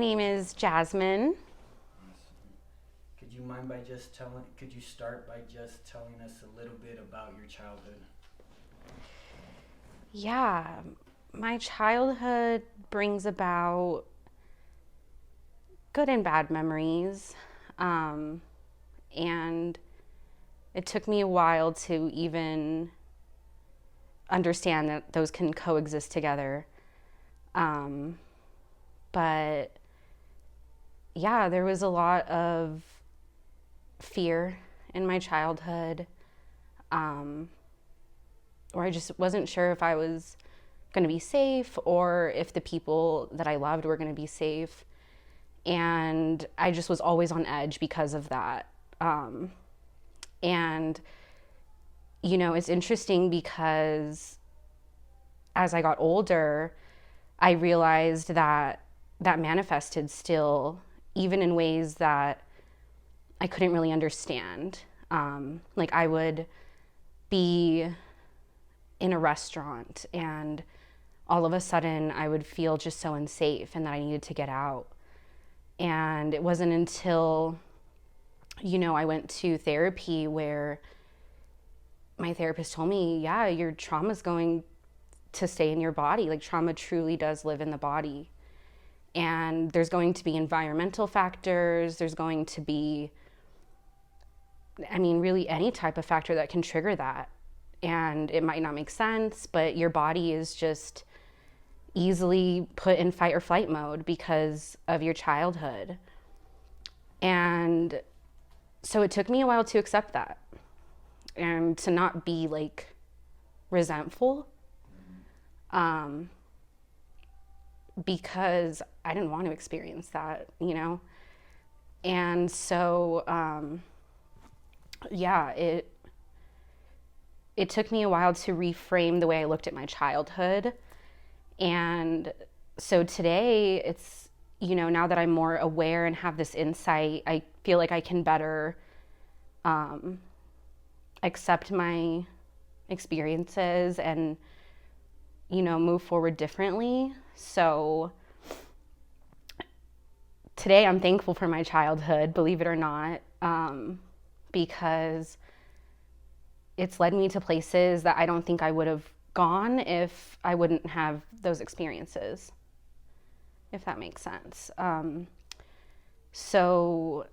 My name is Jasmine. Could you start by just telling us a little bit about your childhood? Yeah, my childhood brings about good and bad memories. Um, and it took me a while to even understand that those can coexist together. Um, but yeah, there was a lot of fear in my childhood, um, where I just wasn't sure if I was going to be safe or if the people that I loved were going to be safe. And I just was always on edge because of that. And, it's interesting because as I got older, I realized that that manifested still, even in ways that I couldn't really understand. Like I would be in a restaurant and all of a sudden I would feel just so unsafe and that I needed to get out. And it wasn't until, I went to therapy where my therapist told me, yeah, your trauma's going to stay in your body. Like trauma truly does live in the body. And there's going to be environmental factors. There's going to be, really any type of factor that can trigger that. And it might not make sense, but your body is just easily put in fight or flight mode because of your childhood. And so it took me a while to accept that and to not be like resentful, because I didn't want to experience that. And so, yeah, it took me a while to reframe the way I looked at my childhood. And so today it's, now that I'm more aware and have this insight, I feel like I can better accept my experiences and, move forward differently. So today I'm thankful for my childhood, believe it or not, because it's led me to places that I don't think I would have gone if I wouldn't have those experiences, if that makes sense. So,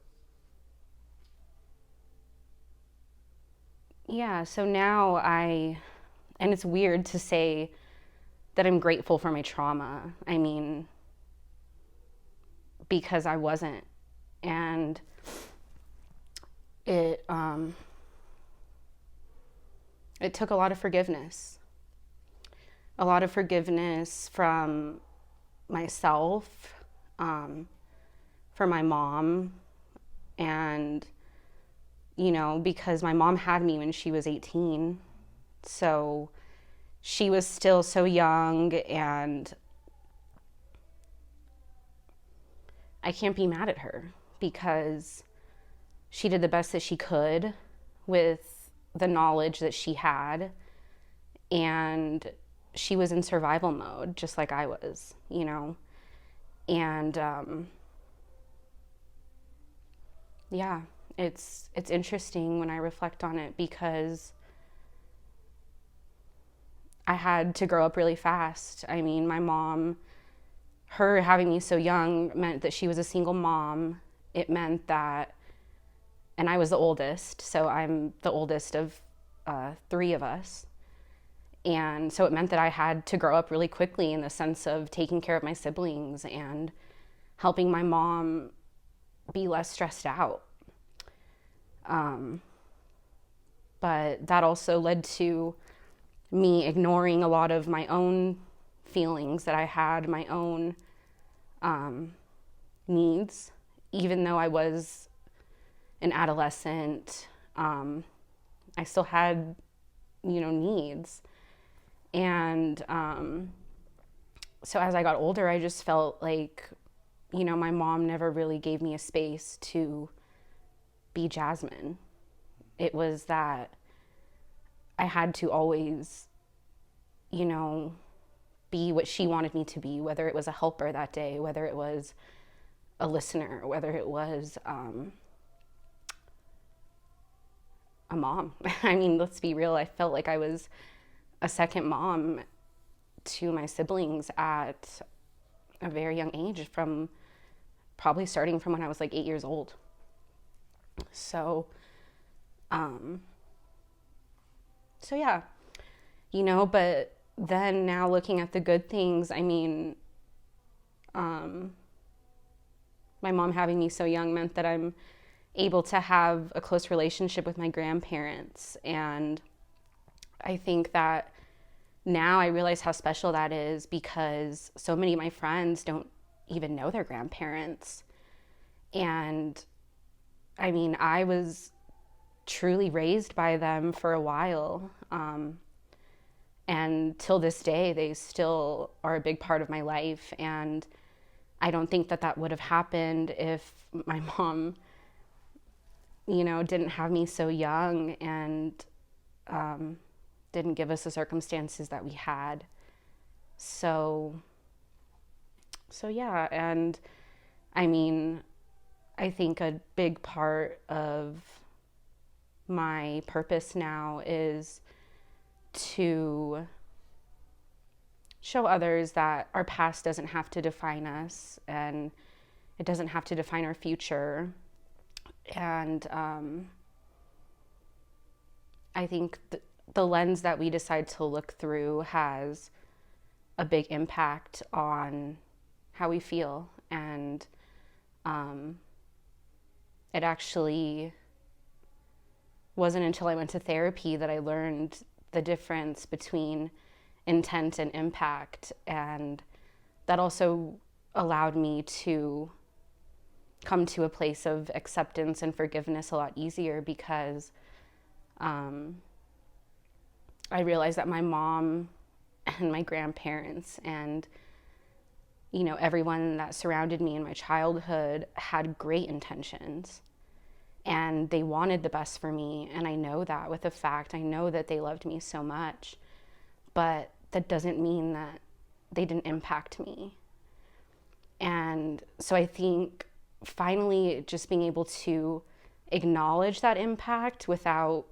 yeah, so now and it's weird to say that I'm grateful for my trauma. Because I wasn't. And it took a lot of forgiveness from myself, for my mom, and, because my mom had me when she was 18. So she was still so young, and I can't be mad at her because she did the best that she could with the knowledge that she had, and she was in survival mode just like I was. And yeah, it's interesting when I reflect on it because I had to grow up really fast. My mom, her having me so young meant that she was a single mom. It meant that, and I was the oldest, so I'm the oldest of three of us. And so it meant that I had to grow up really quickly in the sense of taking care of my siblings and helping my mom be less stressed out. But that also led to me ignoring a lot of my own feelings that I had, my own needs, even though I was an adolescent. I still had, needs. And so as I got older, I just felt like, my mom never really gave me a space to be Jasmine. It was that I had to always, be what she wanted me to be, whether it was a helper that day, whether it was a listener, whether it was a mom. I mean, let's be real, I felt like I was a second mom to my siblings at a very young age, from probably starting from when I was like 8 years old. So, so yeah, but then now looking at the good things, I mean, my mom having me so young meant that I'm able to have a close relationship with my grandparents. And I think that now I realize how special that is, because so many of my friends don't even know their grandparents. And I mean, I was truly raised by them for a while. And till this day, they still are a big part of my life. And I don't think that that would have happened if my mom, didn't have me so young and didn't give us the circumstances that we had. So yeah. And I mean, I think a big part of my purpose now is to show others that our past doesn't have to define us, and it doesn't have to define our future. And I think the lens that we decide to look through has a big impact on how we feel. And it actually wasn't until I went to therapy that I learned the difference between intent and impact. And that also allowed me to come to a place of acceptance and forgiveness a lot easier, because I realized that my mom and my grandparents and everyone that surrounded me in my childhood had great intentions, and they wanted the best for me. And I know that with a fact. I know that they loved me so much, but that doesn't mean that they didn't impact me. And so I think finally just being able to acknowledge that impact without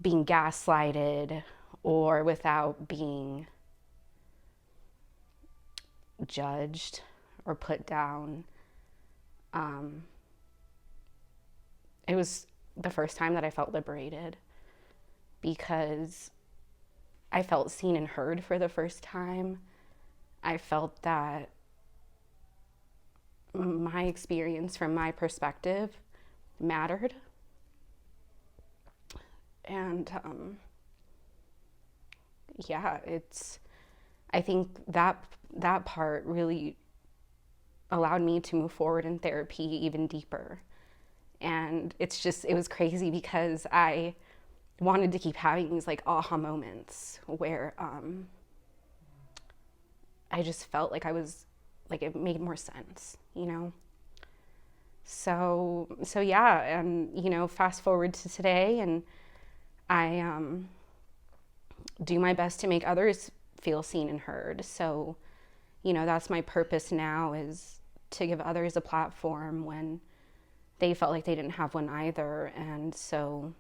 being gaslighted or without being judged or put down. It was the first time that I felt liberated, because I felt seen and heard for the first time. I felt that my experience from my perspective mattered. And yeah, I think that part really allowed me to move forward in therapy even deeper. And it was crazy, because I wanted to keep having these like aha moments where I just felt like I was, like, it made more sense, So yeah, and fast forward to today, and I do my best to make others feel seen and heard. So, that's my purpose now, is to give others a platform when they felt like they didn't have one either. And so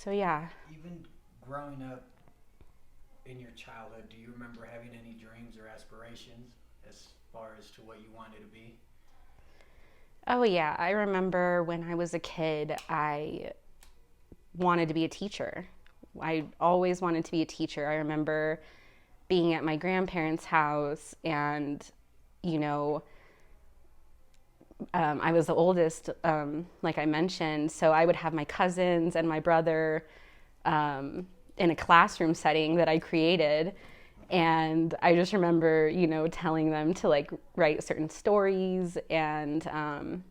yeah. Even growing up in your childhood, do you remember having any dreams or aspirations as far as to what you wanted to be? Oh yeah, I remember when I was a kid, I wanted to be a teacher. I always wanted to be a teacher. I remember being at my grandparents' house, and I was the oldest, like I mentioned, so I would have my cousins and my brother in a classroom setting that I created. And I just remember, telling them to like write certain stories, and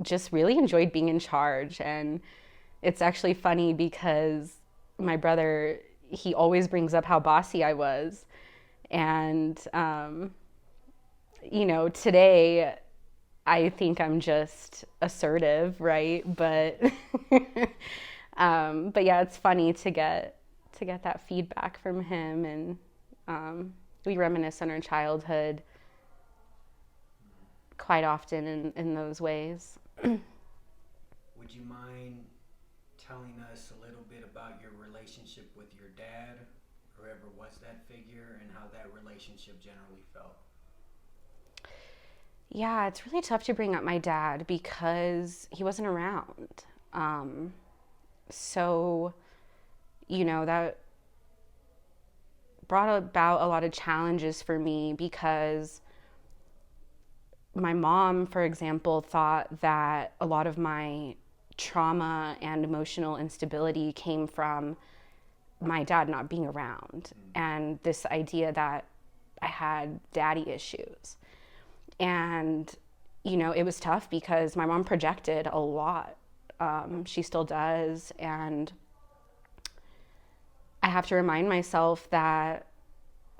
just really enjoyed being in charge. And it's actually funny, because my brother, he always brings up how bossy I was. And, today I think I'm just assertive, right? But, but yeah, it's funny to get that feedback from him. And we reminisce on our childhood quite often in those ways. Would you mind telling us a little bit about your relationship with your dad, whoever was that figure, and how that relationship generally felt? Yeah, it's really tough to bring up my dad because he wasn't around. Um, so, that brought about a lot of challenges for me because my mom, for example, thought that a lot of my trauma and emotional instability came from my dad not being around and this idea that I had daddy issues. And, it was tough because my mom projected a lot. She still does. And I have to remind myself that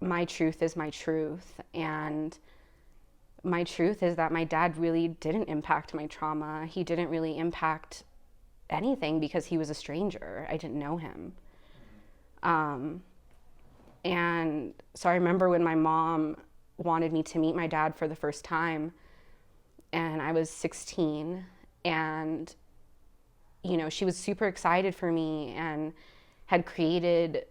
my truth is my truth. And my truth is that my dad really didn't impact my trauma. He didn't really impact anything because he was a stranger. I didn't know him. And so I remember when my mom wanted me to meet my dad for the first time, and I was 16, and she was super excited for me and had created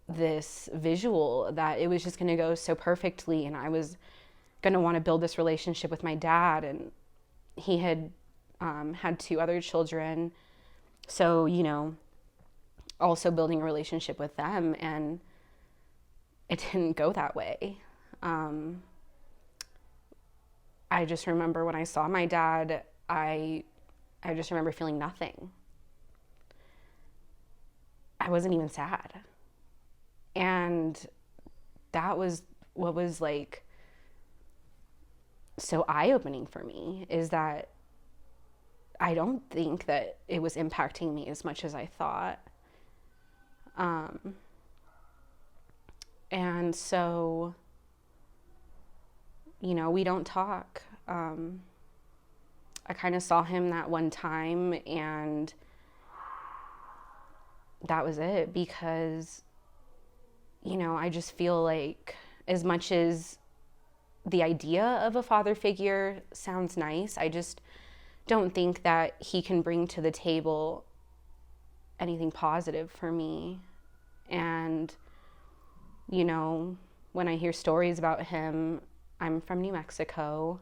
this visual that it was just going to go so perfectly, and I was going to want to build this relationship with my dad. And he had had two other children, so also building a relationship with them, and it didn't go that way. I just remember when I saw my dad, I just remember feeling nothing. I wasn't even sad. And that was what was like so eye-opening for me, is that I don't think that it was impacting me as much as I thought. And so, we don't talk. I kind of saw him that one time, and that was it, because, I just feel like, as much as the idea of a father figure sounds nice, I just don't think that he can bring to the table anything positive for me. And, when I hear stories about him, I'm from New Mexico,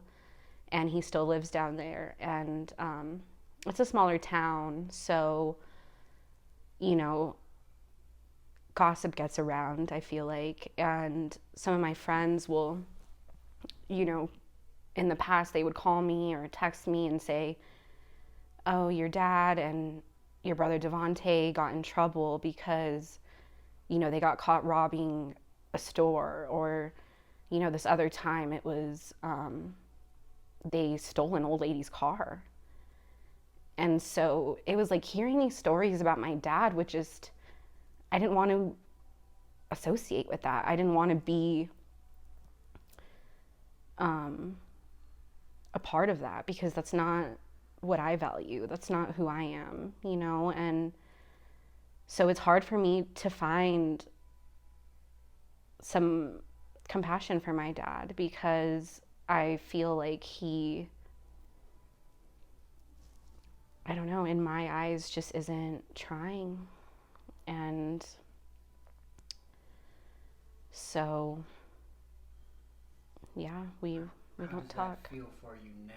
and he still lives down there. And it's a smaller town, so, gossip gets around, I feel like. And some of my friends will, in the past, they would call me or text me and say, oh, your dad and your brother Devontae got in trouble because, they got caught robbing a store. Or, this other time it was, they stole an old lady's car. And so it was like hearing these stories about my dad would just, I didn't want to associate with that. I didn't want to be a part of that, because that's not what I value. That's not who I am, and so it's hard for me to find some compassion for my dad, because I feel like he, I don't know, in my eyes just isn't trying. And so, yeah, we don't talk. How does that feel for you now?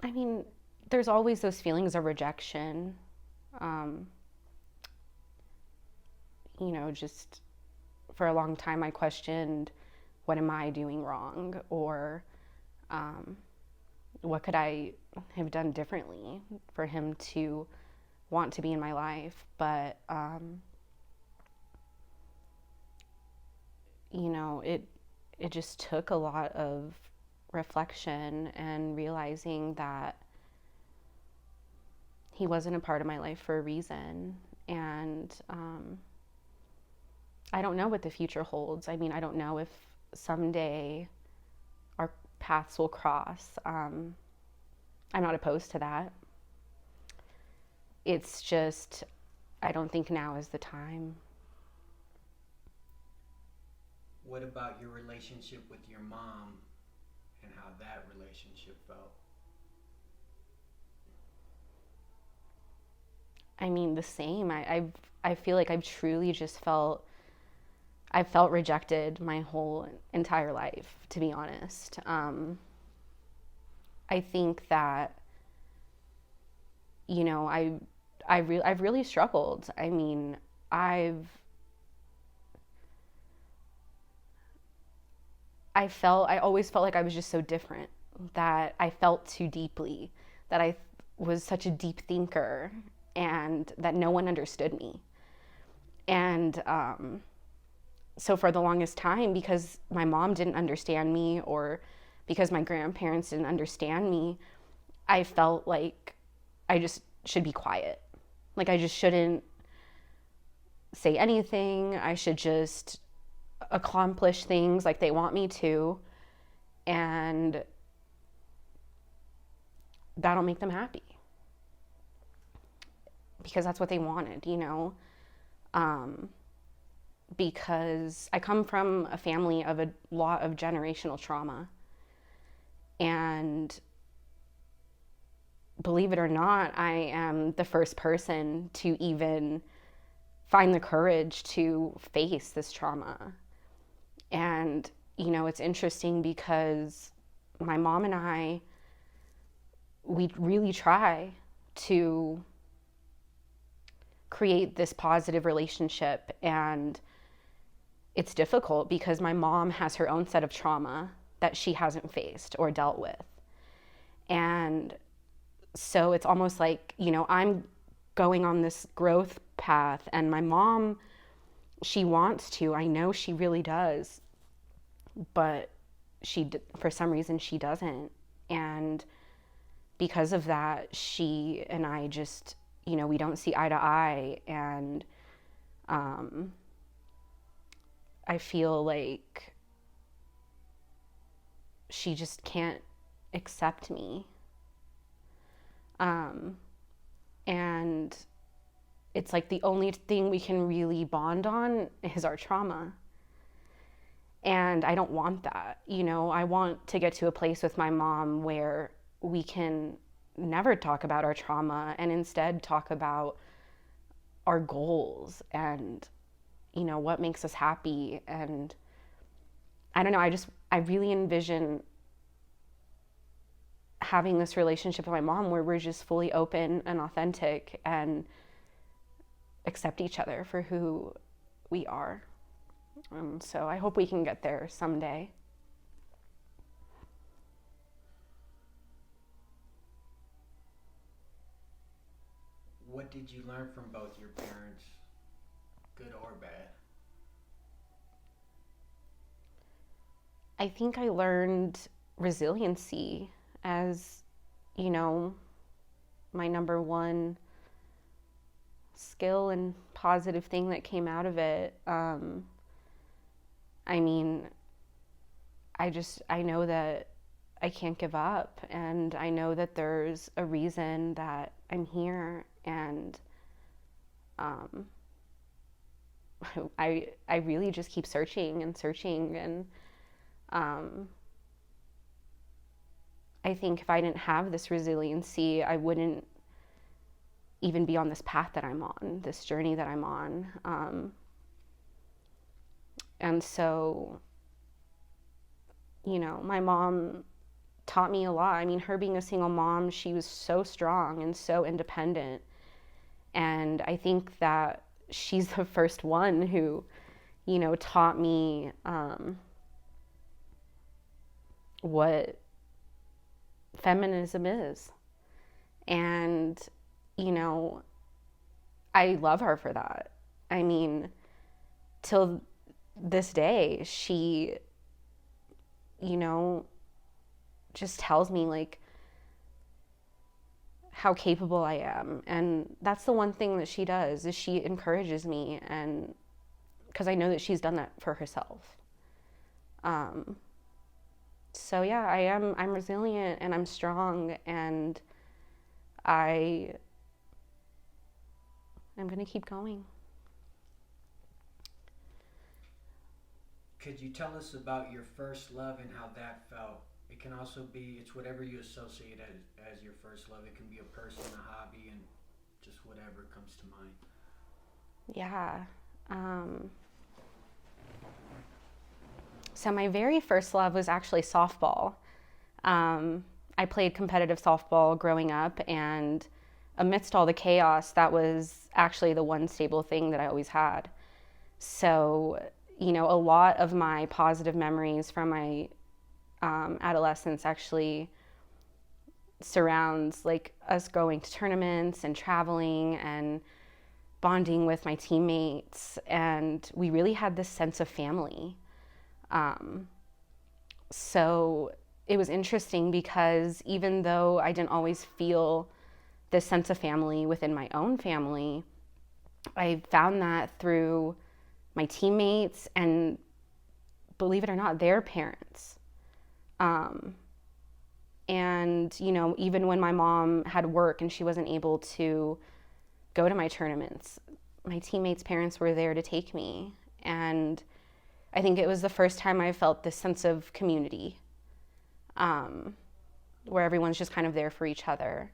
I mean, there's always those feelings of rejection. Um, just for a long time I questioned, what am I doing wrong? Or what could I have done differently for him to want to be in my life? But, it just took a lot of reflection and realizing that he wasn't a part of my life for a reason. And I don't know what the future holds. I mean, I don't know if someday our paths will cross. I'm not opposed to that. It's just, I don't think now is the time. What about your relationship with your mom and how that relationship felt? I mean, the same. I feel like I've felt rejected my whole entire life, to be honest. I think that, you know, I've really struggled. I mean, I've I always felt like I was just so different, that I felt too deeply, that I was such a deep thinker, and that no one understood me. And so for the longest time, because my mom didn't understand me, or because my grandparents didn't understand me, I felt like I just should be quiet. Like I just shouldn't say anything. I should just accomplish things like they want me to, and that'll make them happy because that's what they wanted, you know? Um, because I come from a family of a lot of generational trauma. And believe it or not, I am the first person to even find the courage to face this trauma. And, you know, it's interesting because my mom and I, we really try to create this positive relationship. And it's difficult because my mom has her own set of trauma that she hasn't faced or dealt with. And so it's almost like, you know, I'm going on this growth path, and my mom, she wants to. I know she really does. But for some reason, she doesn't. And because of that, she and I just, you know, we don't see eye to eye. And um, I feel like she just can't accept me. Um, and it's like the only thing we can really bond on is our trauma. And I don't want that. You know, I want to get to a place with my mom where we can never talk about our trauma and instead talk about our goals and, you know, what makes us happy. And I don't know, I really envision having this relationship with my mom where we're just fully open and authentic and accept each other for who we are. So I hope we can get there someday. What did you learn from both your parents, good or bad? I think I learned resiliency as, you know, my number one skill and positive thing that came out of it. I mean, I know that I can't give up, and I know that there's a reason that I'm here, and um, I really just keep searching and searching, and um, I think if I didn't have this resiliency, I wouldn't even be on this path that I'm on, this journey that I'm on. And so, you know, my mom taught me a lot. I mean, her being a single mom, she was so strong and so independent. And I think that she's the first one who, you know, taught me what feminism is. And, you know, I love her for that. I mean, till this day, she, you know, just tells me like how capable I am. And that's the one thing that she does, is she encourages me, and because I know that she's done that for herself. Um, so yeah, I'm resilient and I'm strong, and I I'm going to keep going. Could you tell us about your first love and how that felt? It can also be, it's whatever you associate as your first love. It can be a person, a hobby, and just whatever comes to mind. Yeah. Um, so my very first love was actually softball. I played competitive softball growing up, and amidst all the chaos, that was actually the one stable thing that I always had. So, a lot of my positive memories from my adolescence actually surrounds like us going to tournaments and traveling and bonding with my teammates. And we really had this sense of family. Um, so it was interesting because even though I didn't always feel this sense of family within my own family, I found that through my teammates and, believe it or not, their parents. Um, and, even when my mom had work and she wasn't able to go to my tournaments, my teammates' parents were there to take me. And I think it was the first time I felt this sense of community, um, where everyone's just kind of there for each other.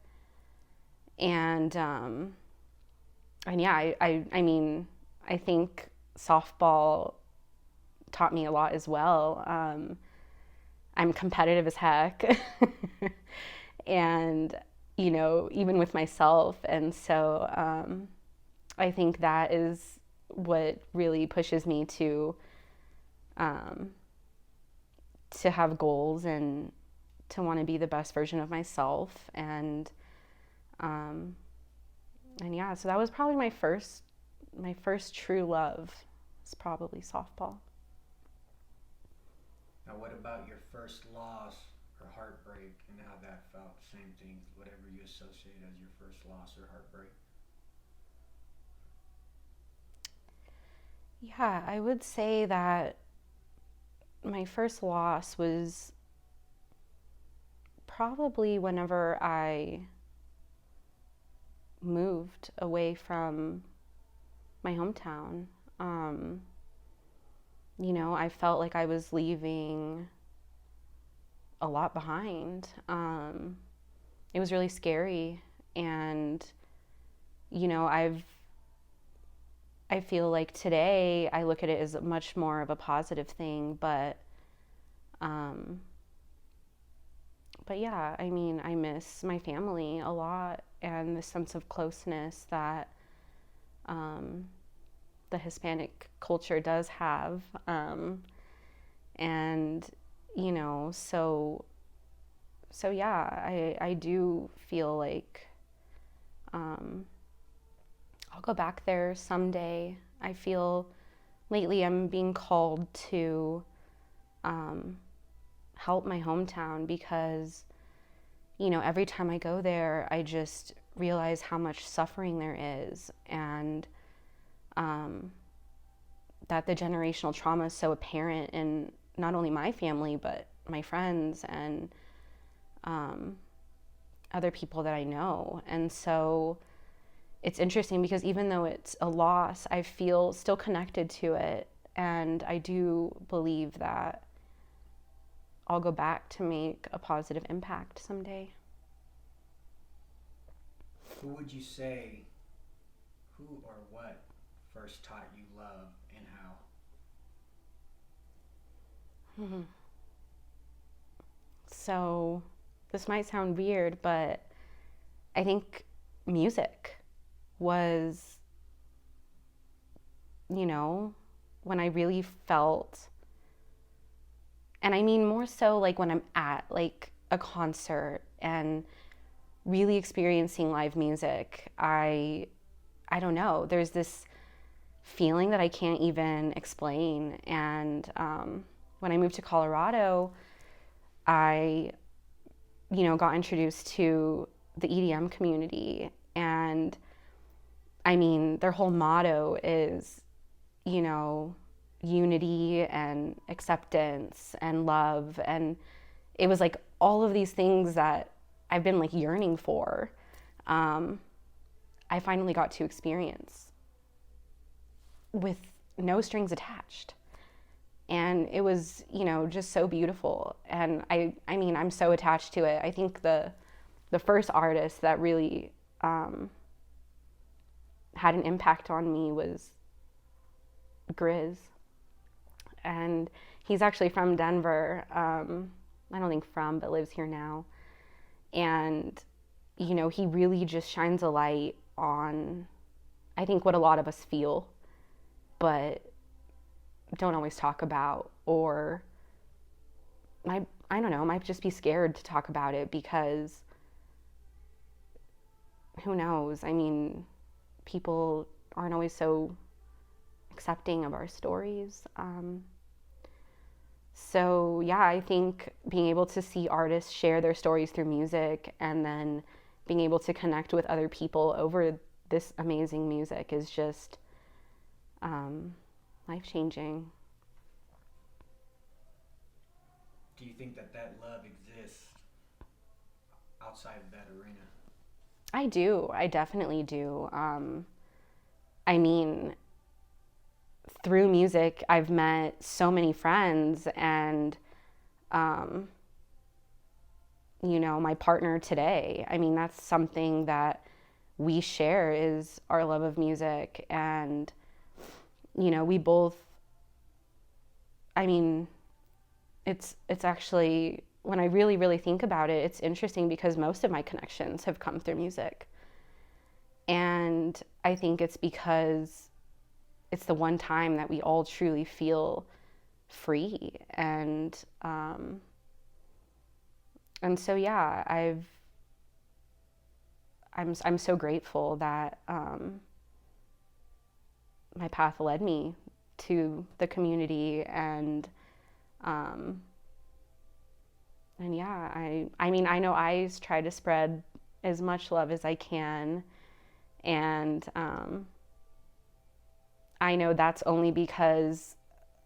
And yeah, I think softball taught me a lot as well. I'm competitive as heck, and even with myself, and so I think that is what really pushes me um, to have goals and to want to be the best version of myself, um, and yeah, so that was probably my first true love. It's probably softball. Now, what about your first loss or heartbreak and how that felt? Same thing, whatever you associate as your first loss or heartbreak. Yeah, I would say that my first loss was probably whenever I moved away from my hometown. Um, I felt like I was leaving a lot behind. It was really scary, and you know, I've I feel like today I look at it as much more of a positive thing, um, but yeah, I miss my family a lot and the sense of closeness that um, the Hispanic culture does have. And, so yeah, I do feel like um, I'll go back there someday. I feel lately I'm being called to um, help my hometown because, every time I go there, I just realize how much suffering there is, and um, that the generational trauma is so apparent in not only my family, but my friends and um, other people that I know. And so it's interesting because even though it's a loss, I feel still connected to it. And I do believe that I'll go back to make a positive impact someday. Who would you say, who or what first taught you love and how? Mm-hmm. So this might sound weird, but I think music was, when I really felt, and I mean more so like when I'm at like a concert and really experiencing live music. I don't know. There's this feeling that I can't even explain. And when I moved to Colorado, I, got introduced to the EDM community. And their whole motto is, unity and acceptance and love. And it was like all of these things that I've been like yearning for. I finally got to experience with no strings attached. And it was, just so beautiful. And I mean, I'm so attached to it. I think the first artist that really had an impact on me was Grizz. And he's actually from Denver. I don't think from, but lives here now. And, he really just shines a light on, I think, what a lot of us feel, but don't always talk about, or I don't know, might just be scared to talk about it because who knows? I mean, people aren't always so accepting of our stories. So, yeah, I think being able to see artists share their stories through music and then being able to connect with other people over this amazing music is just life changing. Do you think that love exists outside of that arena? I do. I definitely do. I mean, through music, I've met so many friends, and um, my partner today. I mean, that's something that we share is our love of music, and we both. I mean, it's actually, when I really really think about it, it's interesting because most of my connections have come through music, and I think it's because it's the one time that we all truly feel free. And so, yeah, I'm so grateful that my path led me to the community. And yeah, I mean, I know I try to spread as much love as I can. And I know that's only because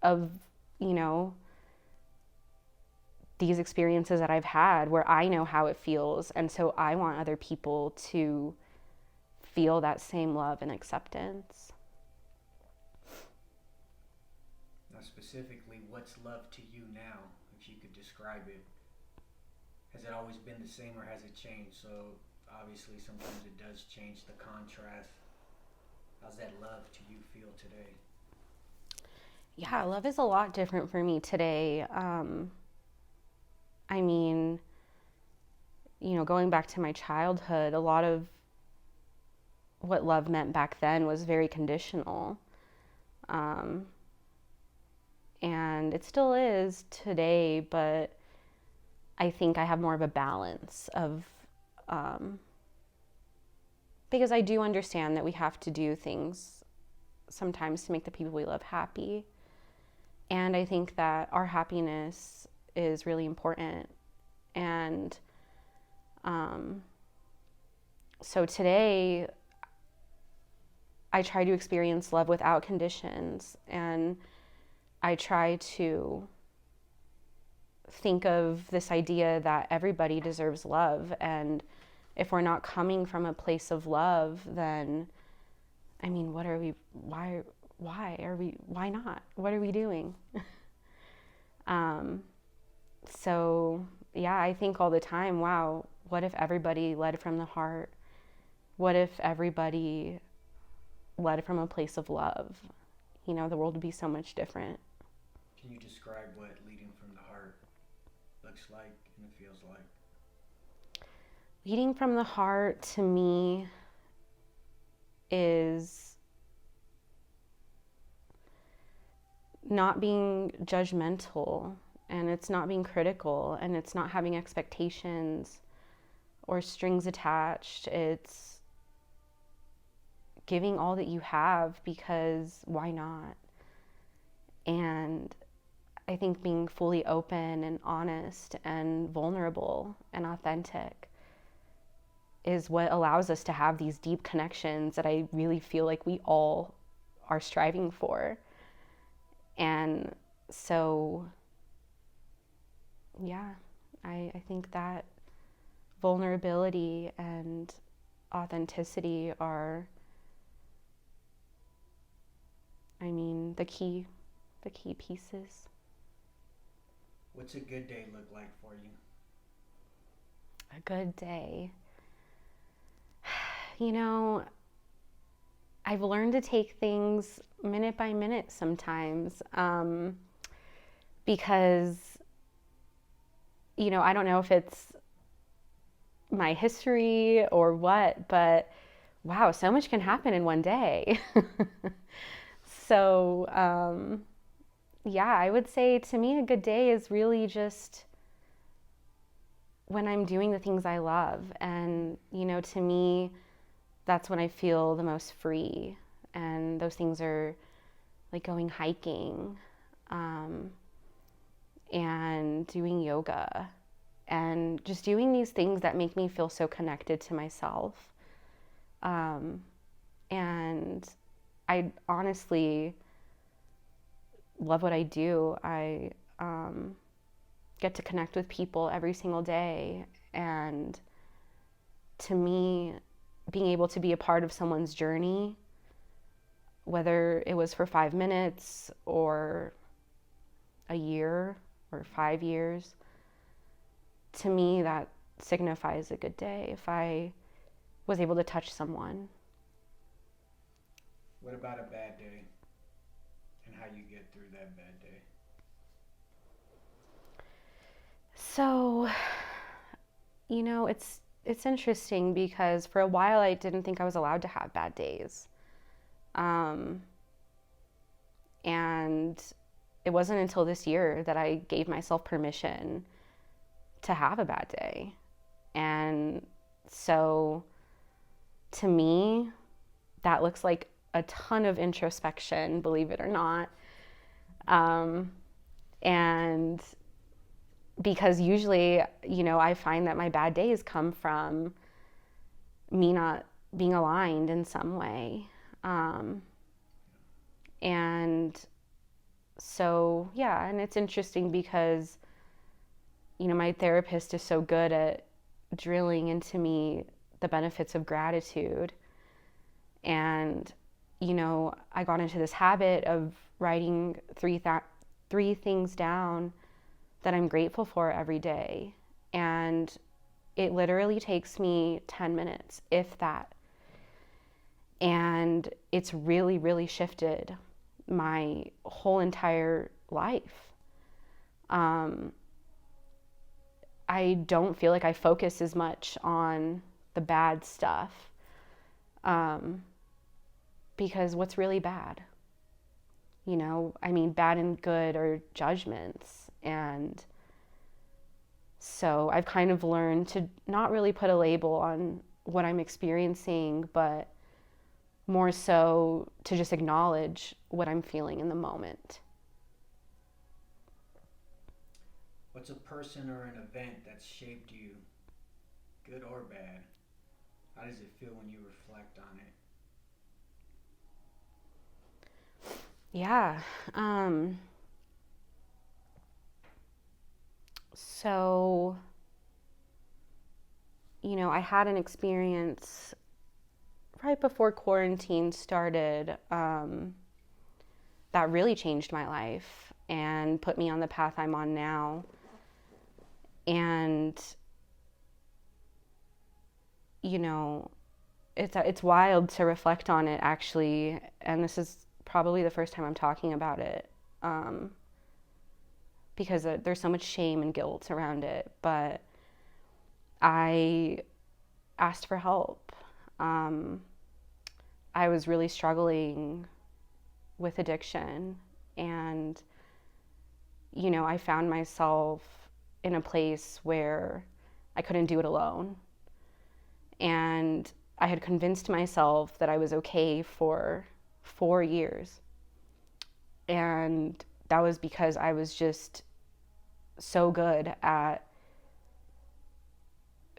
of, you know, these experiences that I've had where I know how it feels. And so I want other people to feel that same love and acceptance. Now, specifically, what's love to you now, if you could describe it? Has it always been the same or has it changed? So, obviously, sometimes it does change the contrast. How's that love to you feel today? Yeah, love is a lot different for me today. I mean, going back to my childhood, a lot of what love meant back then was very conditional. Um, and it still is today, but I think I have more of a balance of, um, because I do understand that we have to do things sometimes to make the people we love happy. And I think that our happiness is really important. And um, so today, I try to experience love without conditions. And I try to think of this idea that everybody deserves love. And if we're not coming from a place of love, then, I mean, what are we, why not? What are we doing? um, so, yeah, I think all the time, wow, what if everybody led from the heart? What if everybody led from a place of love? The world would be so much different. Can you describe what leading from the heart looks like and it feels like? Leading from the heart to me is not being judgmental, and it's not being critical, and it's not having expectations or strings attached. It's giving all that you have because why not? And I think being fully open and honest and vulnerable and authentic is what allows us to have these deep connections that I really feel like we all are striving for. And so, yeah, I think that vulnerability and authenticity are, I mean, the key pieces. What's a good day look like for you? A good day. You know, I've learned to take things minute by minute sometimes, because, I don't know if it's my history or what, but wow, so much can happen in one day. So, yeah, I would say to me, a good day is really just when I'm doing the things I love. And, to me, that's when I feel the most free. And those things are like going hiking, um, and doing yoga and just doing these things that make me feel so connected to myself. Um, and I honestly love what I do. I get to connect with people every single day. And to me, being able to be a part of someone's journey, whether it was for 5 minutes or a year or 5 years, to me, that signifies a good day if I was able to touch someone. What about a bad day and how you get through that bad day? So, it's interesting because for a while I didn't think I was allowed to have bad days. Um, and it wasn't until this year that I gave myself permission to have a bad day. And so to me, that looks like a ton of introspection, believe it or not. Um, and because usually, I find that my bad days come from me not being aligned in some way. Um, and so, yeah, and it's interesting because, my therapist is so good at drilling into me the benefits of gratitude. And, I got into this habit of writing three things down that I'm grateful for every day. And it literally takes me 10 minutes, if that. And it's really, really shifted my whole entire life. Um, I don't feel like I focus as much on the bad stuff, um, because what's really bad? Bad and good are judgments. And so I've kind of learned to not really put a label on what I'm experiencing, but more so to just acknowledge what I'm feeling in the moment. What's a person or an event that's shaped you, good or bad? How does it feel when you reflect on it? Yeah. So, I had an experience right before quarantine started, that really changed my life and put me on the path I'm on now. And, you know, it's wild to reflect on it actually, and this is probably the first time I'm talking about it, um, because there's so much shame and guilt around it. But I asked for help. Um, I was really struggling with addiction, and I found myself in a place where I couldn't do it alone. And I had convinced myself that I was okay for 4 years. And that was because I was just so good at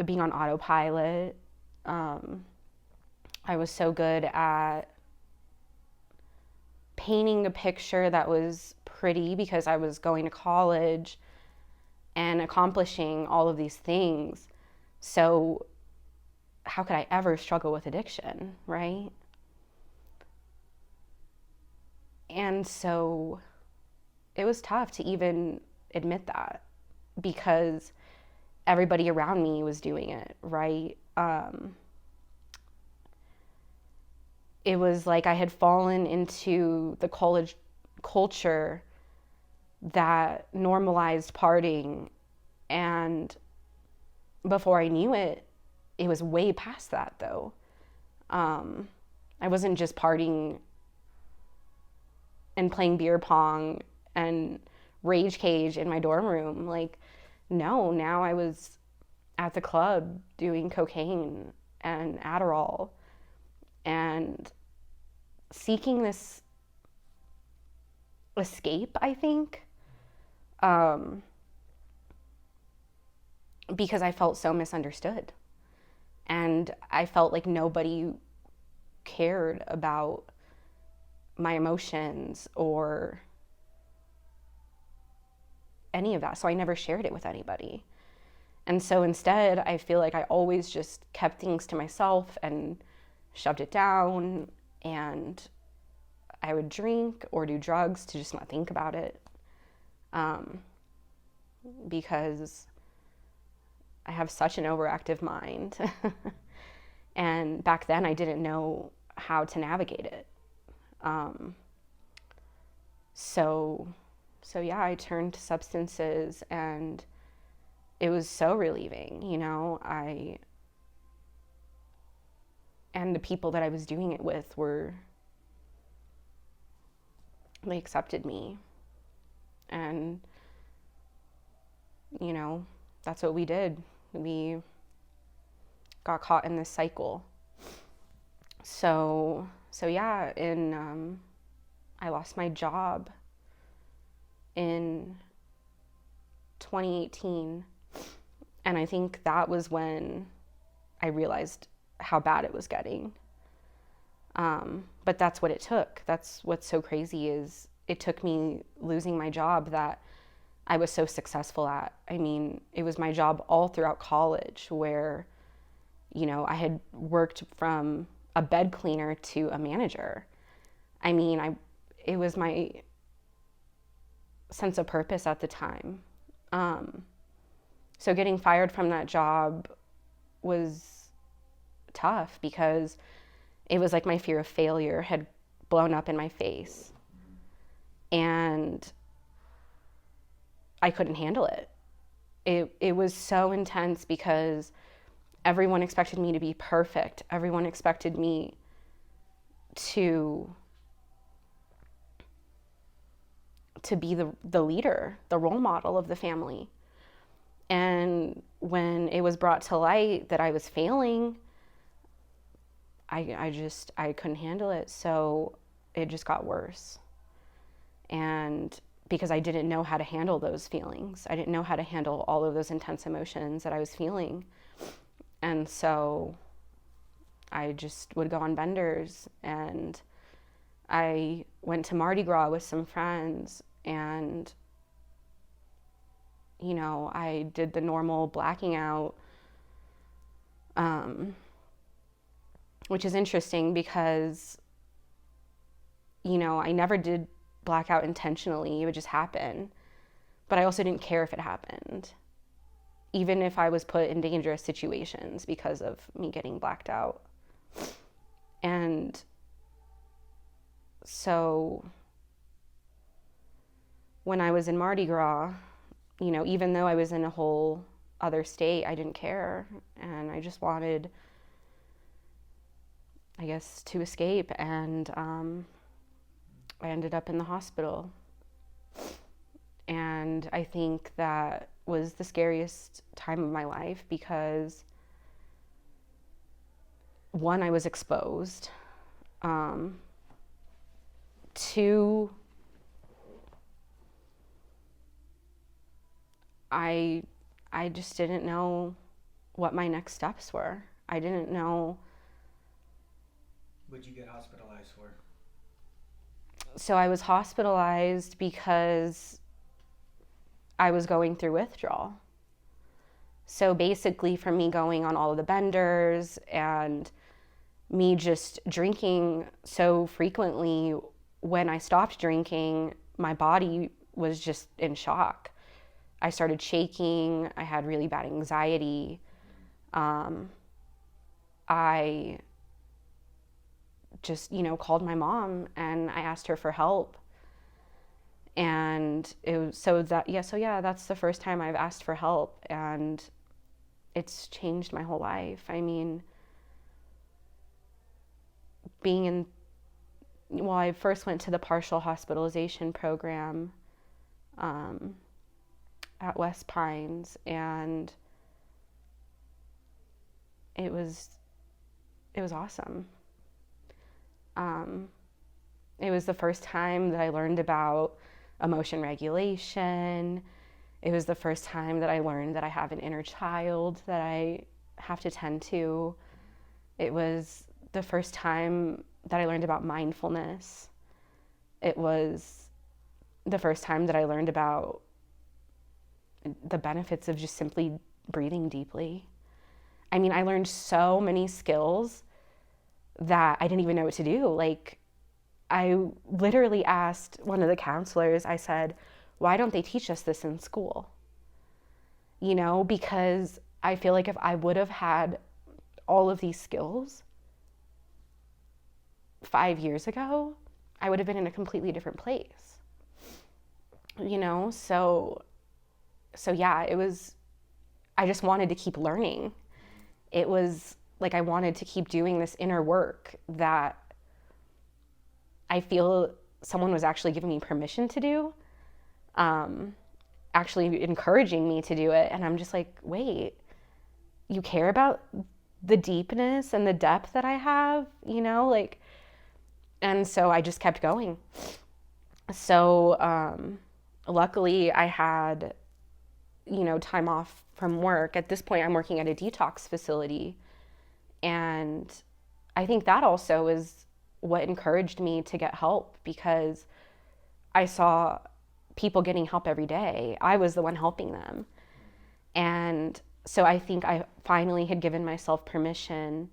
being on autopilot. Um, I was so good at painting a picture that was pretty because I was going to college and accomplishing all of these things. So, how could I ever struggle with addiction, right? And so, it was tough to even admit that. because everybody around me was doing it, right? It was like I had fallen into the college culture that normalized partying, and before I knew it, it was way past that though. I wasn't just partying and playing beer pong and rage cage in my dorm room. Like, no, now I was at the club doing cocaine and Adderall and seeking this escape, I think, because I felt so misunderstood. And I felt like nobody cared about my emotions or any of that. So I never shared it with anybody. And so instead, I feel like I always just kept things to myself and shoved it down. And I would drink or do drugs to just not think about it. Because I have such an overactive mind. And back then, I didn't know how to navigate it. So yeah, I turned to substances, and it was so relieving, you know. And the people that I was doing it with they accepted me, and you know, that's what we did. We got caught in this cycle. So yeah, I lost my job in 2018, and I think that was when I realized how bad it was getting. But that's what it took. That's what's so crazy is it took me losing my job that I was so successful at. I mean, it was my job all throughout college where, you know, I had worked from a bed cleaner to a manager. I mean, it was my sense of purpose at the time. So getting fired from that job was tough because it was like my fear of failure had blown up in my face. And I couldn't handle it. It was so intense because everyone expected me to be perfect. Everyone expected me to be the leader, the role model of the family. And when it was brought to light that I was failing, I couldn't handle it. So it just got worse. And because I didn't know how to handle those feelings, I didn't know how to handle all of those intense emotions that I was feeling. And so I just would go on benders, and I went to Mardi Gras with some friends, and you know, I did the normal blacking out, which is interesting because, you know, I never did black out intentionally. It would just happen. But I also didn't care if it happened, even if I was put in dangerous situations because of me getting blacked out. And so when I was in Mardi Gras, you know, even though I was in a whole other state, I didn't care. And I just wanted, I guess, to escape. And I ended up in the hospital. And I think that was the scariest time of my life because, one, I was exposed. Two, I just didn't know what my next steps were. I didn't know. What'd you get hospitalized for? So I was hospitalized because I was going through withdrawal. So basically, from me going on all of the benders and me just drinking so frequently, when I stopped drinking, my body was just in shock. I started shaking. I had really bad anxiety. I just, called my mom and I asked her for help. And it was that's the first time I've asked for help, and it's changed my whole life. I mean, being in, well, I first went to the partial hospitalization program at West Pines, and it was awesome. It was the first time that I learned about emotion regulation. It was the first time that I learned that I have an inner child that I have to tend to. It was the first time that I learned about mindfulness. It was the first time that I learned about the benefits of just simply breathing deeply. I mean, I learned so many skills that I didn't even know what to do. Like, I literally asked one of the counselors, I said, why don't they teach us this in school? Because I feel like if I would have had all of these skills 5 years ago, I would have been in a completely different place. So yeah, I just wanted to keep learning. It was like I wanted to keep doing this inner work that I feel someone was actually giving me permission to do, actually encouraging me to do it. And I'm just like, wait, you care about the deepness and the depth that I have, and so I just kept going. So luckily I had, time off from work. At this point, I'm working at a detox facility. And I think that also is what encouraged me to get help, because I saw people getting help every day. I was the one helping them. And so I think I finally had given myself permission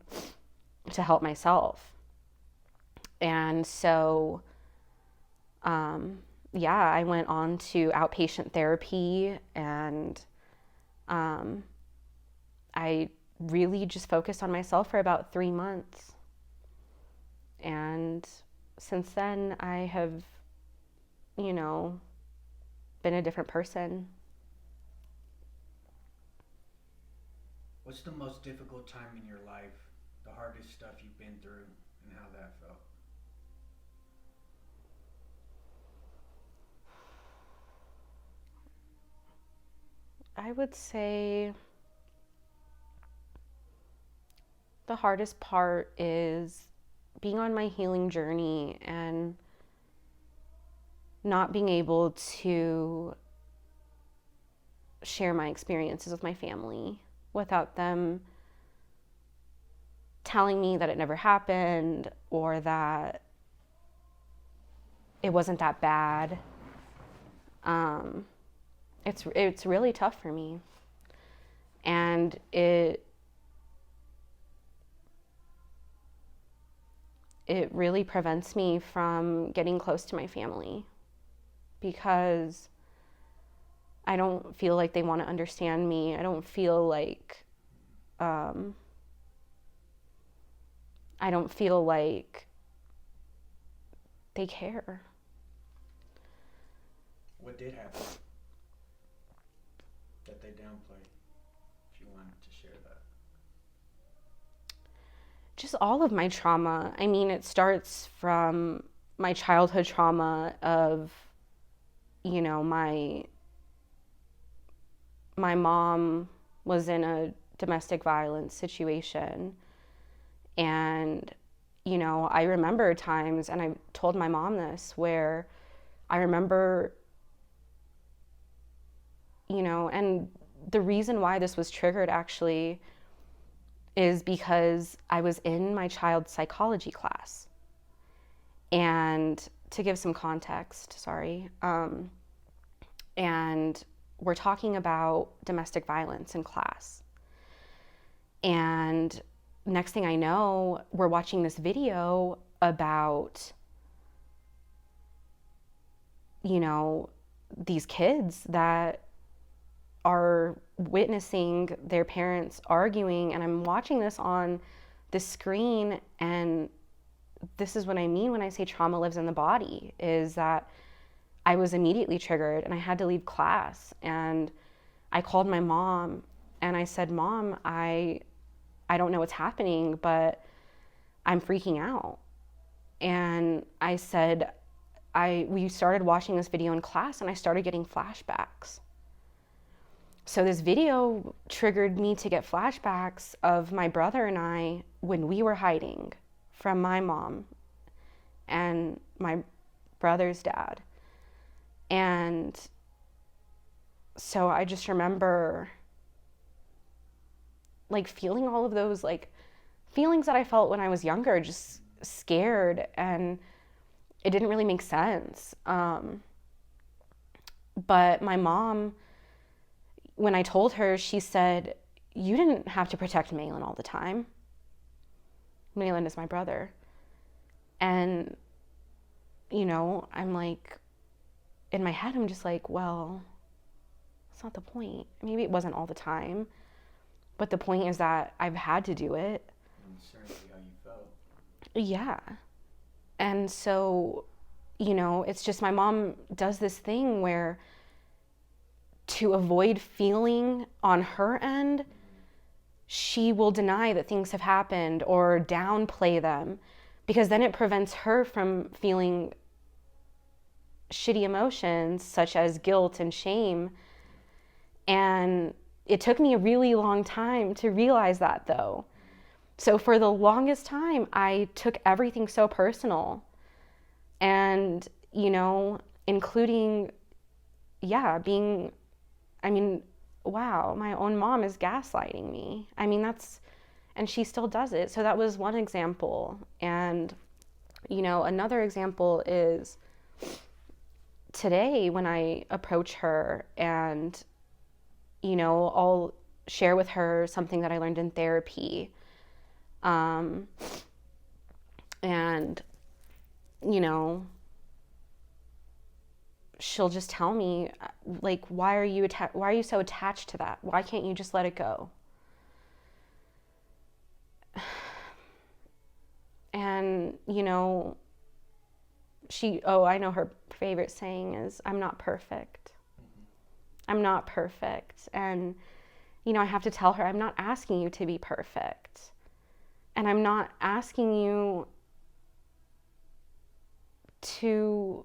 to help myself. And so, I went on to outpatient therapy, and I really just focused on myself for about 3 months. And since then, I have, been a different person. What's the most difficult time in your life? The hardest stuff you've been through, and how that felt? I would say the hardest part is being on my healing journey and not being able to share my experiences with my family without them telling me that it never happened or that it wasn't that bad. It's really tough for me, and it really prevents me from getting close to my family, because I don't feel like they want to understand me. I don't feel like I don't feel like they care. What did happen that they downplay? If you wanted to share that. Just all of my trauma. I mean, it starts from my childhood trauma of, my mom was in a domestic violence situation. And, I remember times, and I told my mom this, where I remember, and the reason why this was triggered actually is because I was in my child's psychology class. And to give some context, and we're talking about domestic violence in class. And next thing I know, we're watching this video about, these kids that are witnessing their parents arguing, and I'm watching this on the screen. And this is what I mean when I say trauma lives in the body, is that I was immediately triggered and I had to leave class. And I called my mom and I said, Mom, I don't know what's happening, but I'm freaking out. And I said, we started watching this video in class and I started getting flashbacks. So this video triggered me to get flashbacks of my brother and I when we were hiding from my mom and my brother's dad. And so I just remember like feeling all of those like feelings that I felt when I was younger, just scared, and it didn't really make sense. But my mom, when I told her, she said, you didn't have to protect Malin all the time. Malin is my brother. And, you know, I'm like, in my head, I'm just like, well, that's not the point. Maybe it wasn't all the time, but the point is that I've had to do it. And certainly how you felt. Yeah. And so, you know, it's just my mom does this thing where to avoid feeling on her end, she will deny that things have happened or downplay them, because then it prevents her from feeling shitty emotions such as guilt and shame. And it took me a really long time to realize that, though. So for the longest time, I took everything so personal. And, you know, including, being, I mean, wow, my own mom is gaslighting me. I mean, and she still does it. So that was one example. And, you know, another example is today when I approach her and, you know, I'll share with her something that I learned in therapy. And, you know, she'll just tell me, like, why are you so attached to that? Why can't you just let it go? And, you know, I know her favorite saying is, I'm not perfect. I'm not perfect. And, you know, I have to tell her, I'm not asking you to be perfect. And I'm not asking you to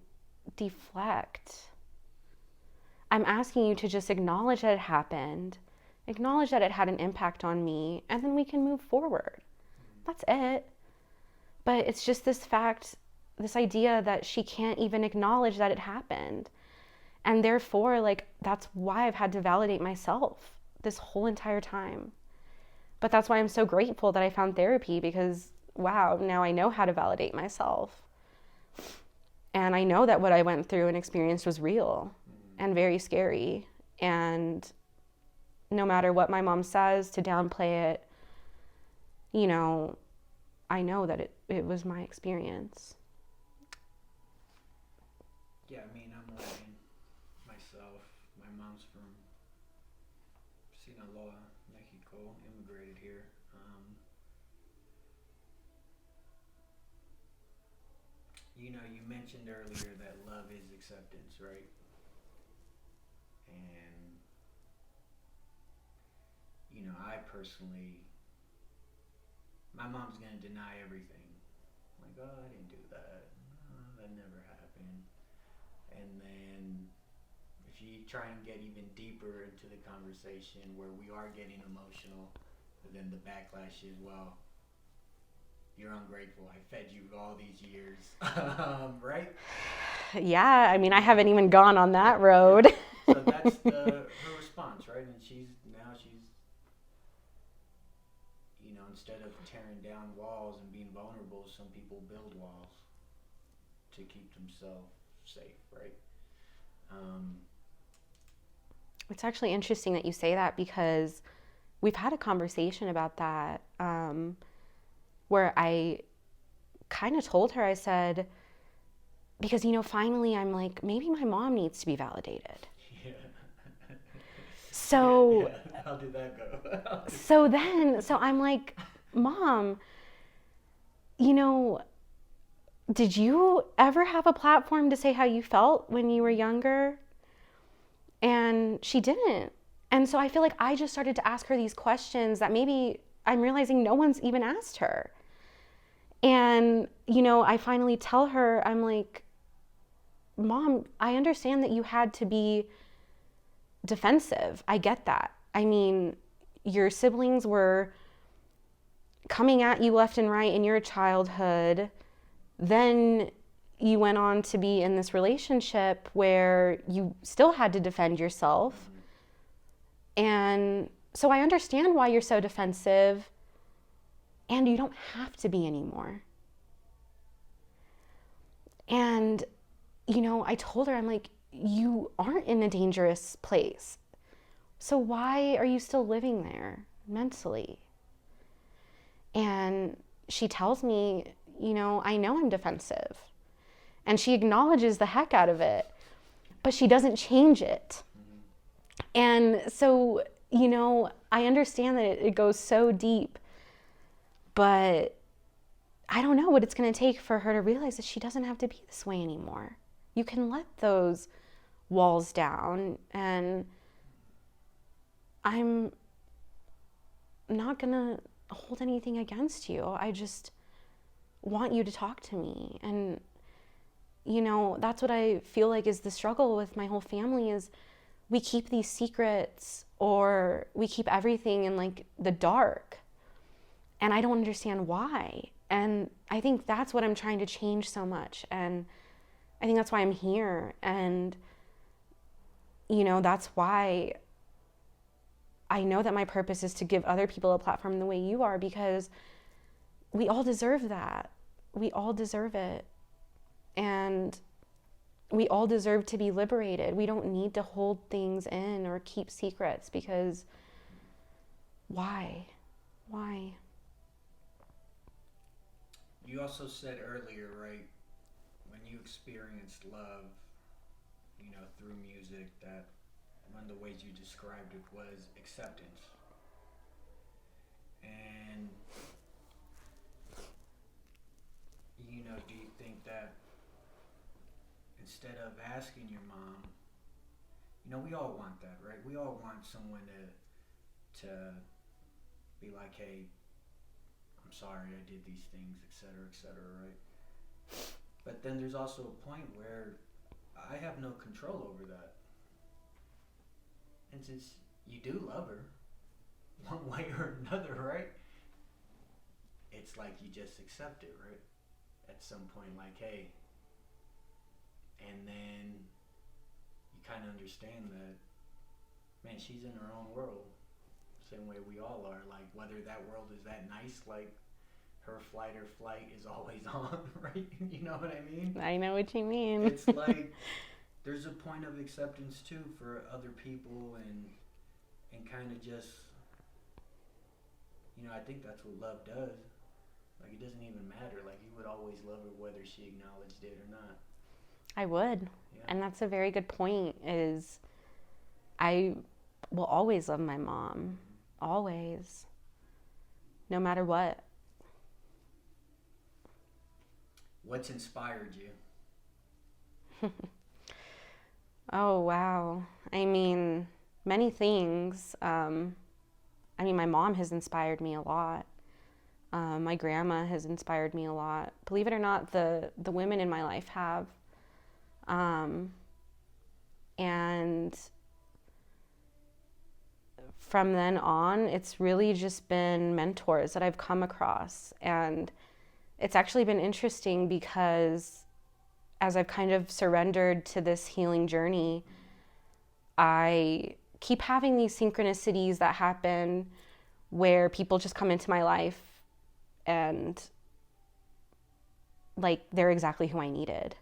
deflect. I'm asking you to just acknowledge that it happened, acknowledge that it had an impact on me, and then we can move forward. That's it. But it's just this idea that she can't even acknowledge that it happened. And therefore, like, that's why I've had to validate myself this whole entire time. But that's why I'm so grateful that I found therapy, because, wow, now I know how to validate myself. And I know that what I went through and experienced was real and very scary. And no matter what my mom says to downplay it, you know, I know that it was my experience. Yeah, I mean, I'm learning myself. My mom's from Sinaloa, Mexico, immigrated here. You know, you mentioned earlier that love is acceptance, right? And, you know, I personally, my mom's going to deny everything. Like, oh, I didn't do that. Oh, that never happened. And then if you try and get even deeper into the conversation where we are getting emotional, then the backlash is, well, you're ungrateful. I fed you all these years, right? Yeah, I mean, I haven't even gone on that road. Yeah. So that's her response, right? And she's, you know, instead of tearing down walls and being vulnerable, some people build walls to keep themselves safe, right? It's actually interesting that you say that, because we've had a conversation about that, where I kind of told her, I said, because, you know, finally I'm like, maybe my mom needs to be validated. Yeah. So, Yeah. How did that go? so I'm like, Mom, you know, did you ever have a platform to say how you felt when you were younger? And she didn't. And so I feel like I just started to ask her these questions that maybe I'm realizing no one's even asked her. And, I finally tell her, I'm like, Mom, I understand that you had to be defensive. I get that. I mean, your siblings were coming at you left and right in your childhood. Then you went on to be in this relationship where you still had to defend yourself. And so I understand why you're so defensive, and you don't have to be anymore. And, I told her, I'm like, you aren't in a dangerous place. So why are you still living there mentally? And she tells me, I know I'm defensive. And she acknowledges the heck out of it, but she doesn't change it. And so, I understand that it goes so deep, but I don't know what it's going to take for her to realize that she doesn't have to be this way anymore. You can let those walls down, and I'm not going to hold anything against you. I just want you to talk to me. And, that's what I feel like is the struggle with my whole family is we keep these secrets, or we keep everything in like the dark. And I don't understand why. And I think that's what I'm trying to change so much. And I think that's why I'm here. And, that's why I know that my purpose is to give other people a platform the way you are, because we all deserve that. We all deserve it. And we all deserve to be liberated. We don't need to hold things in or keep secrets, because why? Why? You also said earlier, right, when you experienced love, through music, that one of the ways you described it was acceptance. And, do you think that instead of asking your mom, we all want that, right? We all want someone to be like, hey, I'm sorry I did these things, et cetera, right? But then there's also a point where I have no control over that. And since you do love her, one way or another, right? It's like you just accept it, right? At some point, like, hey, and then you kind of understand that, man, she's in her own world, same way we all are. Like, whether that world is that nice, like, her flight or flight is always on, right? You know what I mean? I know what you mean. It's like there's a point of acceptance too for other people, and kind of just, I think that's what love does. Like, it doesn't even matter. Like, you would always love her whether she acknowledged it or not. I would. Yeah. And that's a very good point, is I will always love my mom. Always. No matter what. What's inspired you? Oh, wow. I mean, many things. My mom has inspired me a lot. My grandma has inspired me a lot. Believe it or not, the women in my life have. And from then on, it's really just been mentors that I've come across. And it's actually been interesting because as I've kind of surrendered to this healing journey, I keep having these synchronicities that happen where people just come into my life and like they're exactly who I needed.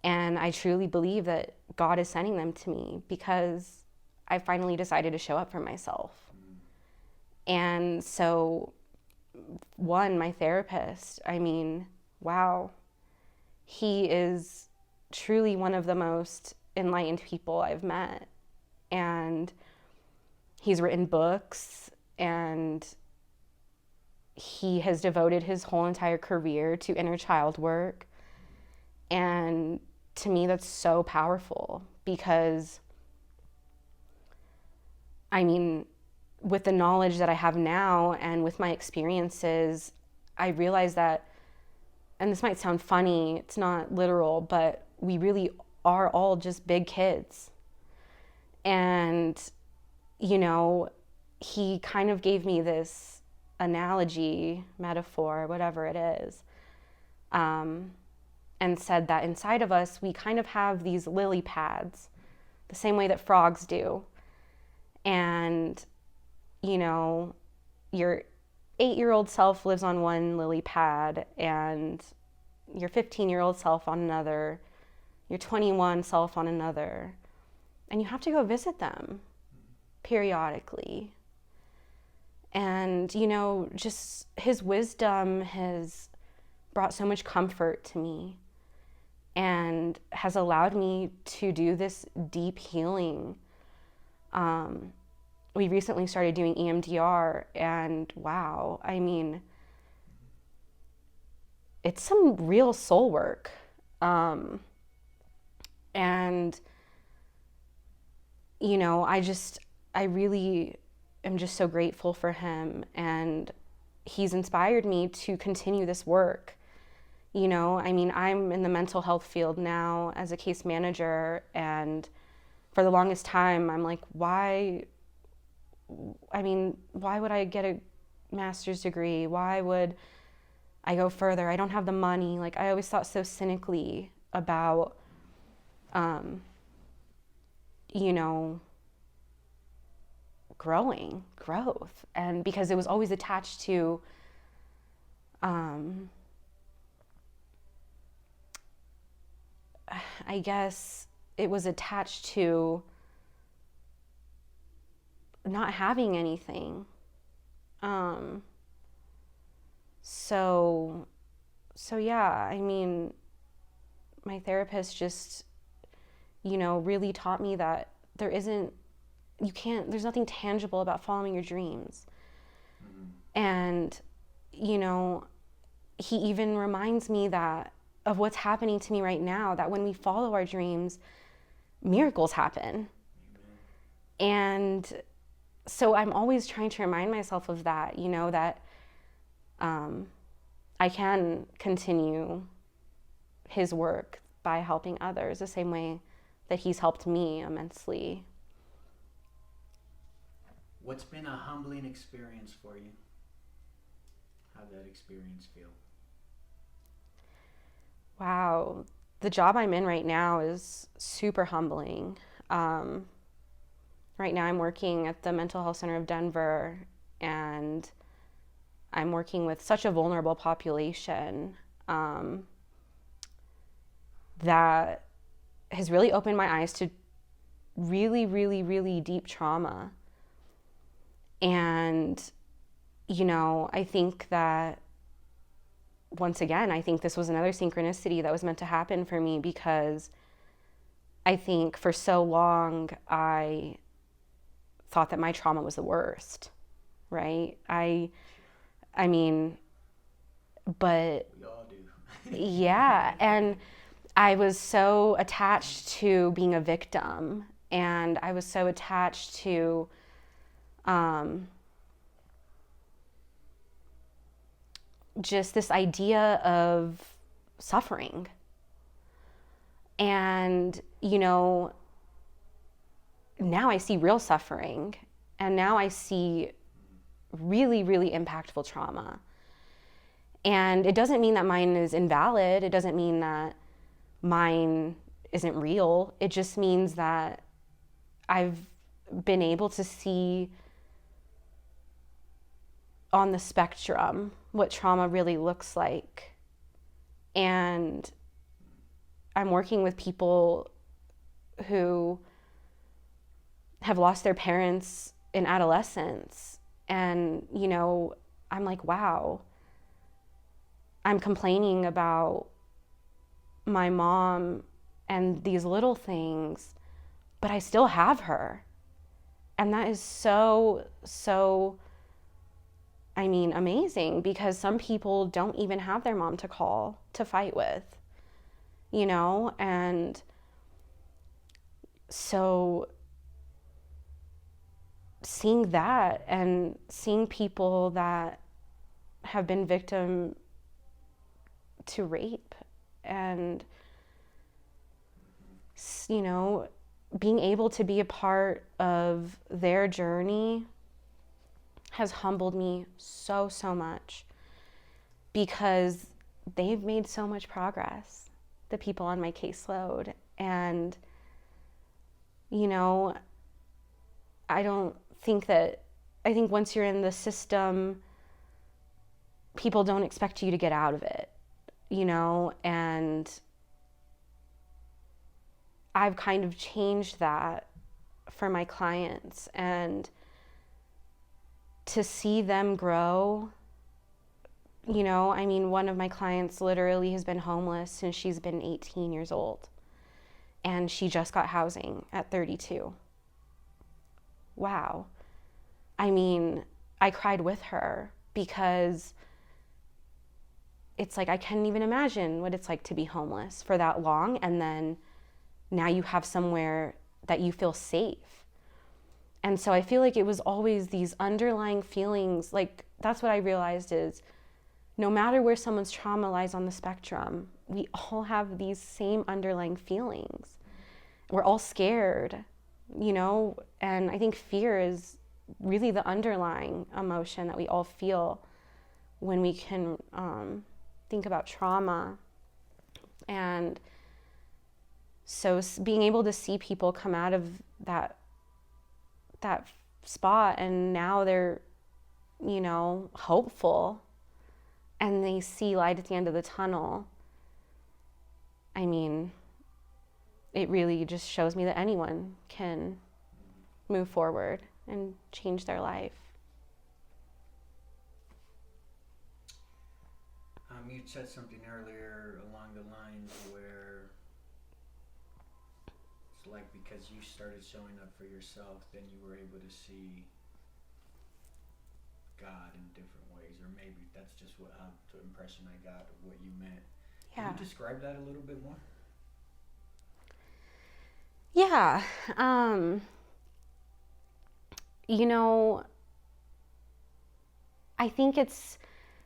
And I truly believe that God is sending them to me because I finally decided to show up for myself. And so, one, my therapist, wow, he is truly one of the most enlightened people I've met. and he's written books, and he has devoted his whole entire career to inner child work. And to me, that's so powerful because, I mean, with the knowledge that I have now and with my experiences, I realize that, and this might sound funny, it's not literal, but we really are all just big kids. And, you know, he kind of gave me this analogy, metaphor, whatever it is, and said that inside of us, we kind of have these lily pads, the same way that frogs do. And, you know, your 8-year-old self lives on one lily pad, and your 15-year-old self on another, your 21 self on another. And you have to go visit them periodically. And, you know, just his wisdom has brought so much comfort to me and has allowed me to do this deep healing. We recently started doing EMDR, and wow, I mean, it's some real soul work. And, you know, I really am just so grateful for him, and he's inspired me to continue this work. You know, I mean, I'm in the mental health field now as a case manager, and for the longest time, I'm like, why would I get a master's degree? Why would I go further? I don't have the money. Like, I always thought so cynically about, you know, growth. And because it was always attached to, I guess it was attached to not having anything. So yeah, I mean, my therapist just, you know, really taught me that there's nothing tangible about following your dreams. And, you know, he even reminds me that of what's happening to me right now, that when we follow our dreams, miracles happen. And so I'm always trying to remind myself of that, you know, that I can continue his work by helping others the same way that he's helped me immensely. What's been a humbling experience for you? How'd that experience feel? Wow, the job I'm in right now is super humbling. Right now I'm working at the Mental Health Center of Denver, and I'm working with such a vulnerable population that has really opened my eyes to really, really, really deep trauma. And, you know, I think that, once again, I think this was another synchronicity that was meant to happen for me, because I think for so long I thought that my trauma was the worst, right? I mean, but we all do. yeah, and I was so attached to being a victim, and I was so attached to just this idea of suffering. And, you know, now I see real suffering, and now I see really, really impactful trauma. And it doesn't mean that mine is invalid. It doesn't mean that mine isn't real. It just means that I've been able to see on the spectrum what trauma really looks like. And I'm working with people who have lost their parents in adolescence. And, you know, I'm like, wow, I'm complaining about my mom and these little things, but I still have her. And that is so, so, I mean, amazing, because some people don't even have their mom to call to fight with, you know? And so seeing that and seeing people that have been victim to rape and, you know, being able to be a part of their journey has humbled me so, so much, because they've made so much progress, the people on my caseload. And, you know, I think once you're in the system, people don't expect you to get out of it, you know, and I've kind of changed that for my clients, and to see them grow, you know, I mean, one of my clients literally has been homeless since she's been 18 years old, and she just got housing at 32. Wow. I mean, I cried with her, because it's like I can't even imagine what it's like to be homeless for that long, and then now you have somewhere that you feel safe. And so I feel like it was always these underlying feelings. Like, that's what I realized is, no matter where someone's trauma lies on the spectrum, we all have these same underlying feelings. We're all scared, you know, and I think fear is really the underlying emotion that we all feel when we can think about trauma. And so being able to see people come out of that spot, and now they're, you know, hopeful, and they see light at the end of the tunnel. I mean, it really just shows me that anyone can move forward and change their life. You said something earlier along the lines where it's like because you started showing up for yourself, then you were able to see God in different ways, or maybe that's just what the impression I got of what you meant. Yeah. Can you describe that a little bit more? Yeah. You know, I think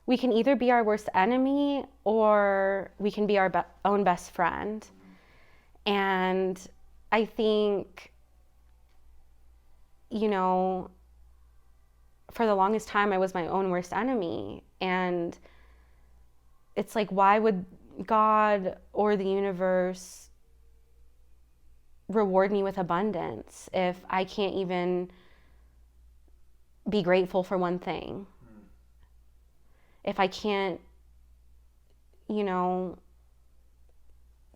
we can either be our worst enemy, or we can be our own best friend. And I think, you know, for the longest time, I was my own worst enemy. And it's like, why would God or the universe reward me with abundance if I can't even be grateful for one thing? If I can't, you know,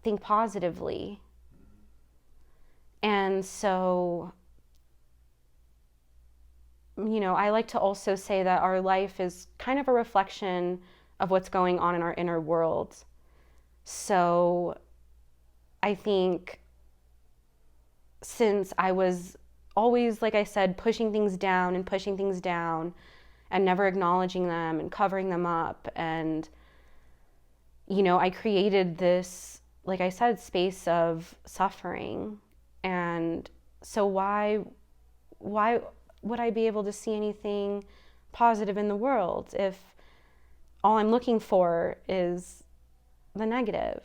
think positively. And so, you know, I like to also say that our life is kind of a reflection of what's going on in our inner world. So I think since I was always, like I said, pushing things down and never acknowledging them and covering them up, and, you know, I created this, like I said, space of suffering. And so why would I be able to see anything positive in the world if all I'm looking for is the negative?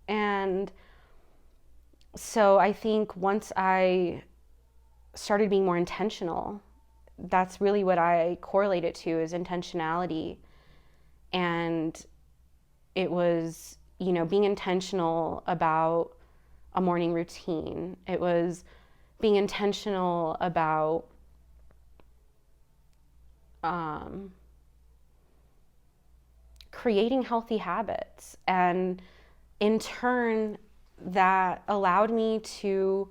And so I think once I started being more intentional, that's really what I correlate it to, is intentionality. And it was, you know, being intentional about a morning routine. It was being intentional about creating healthy habits. And in turn, that allowed me to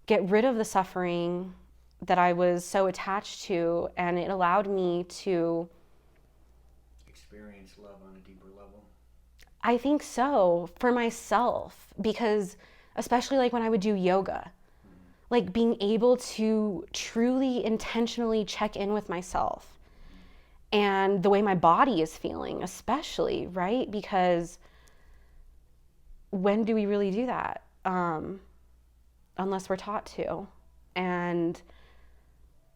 get rid of the suffering that I was so attached to, and it allowed me to experience love on a deeper level. I think so, for myself, because especially like when I would do yoga, like being able to truly intentionally check in with myself and the way my body is feeling, especially, right? Because when do we really do that? Unless we're taught to. And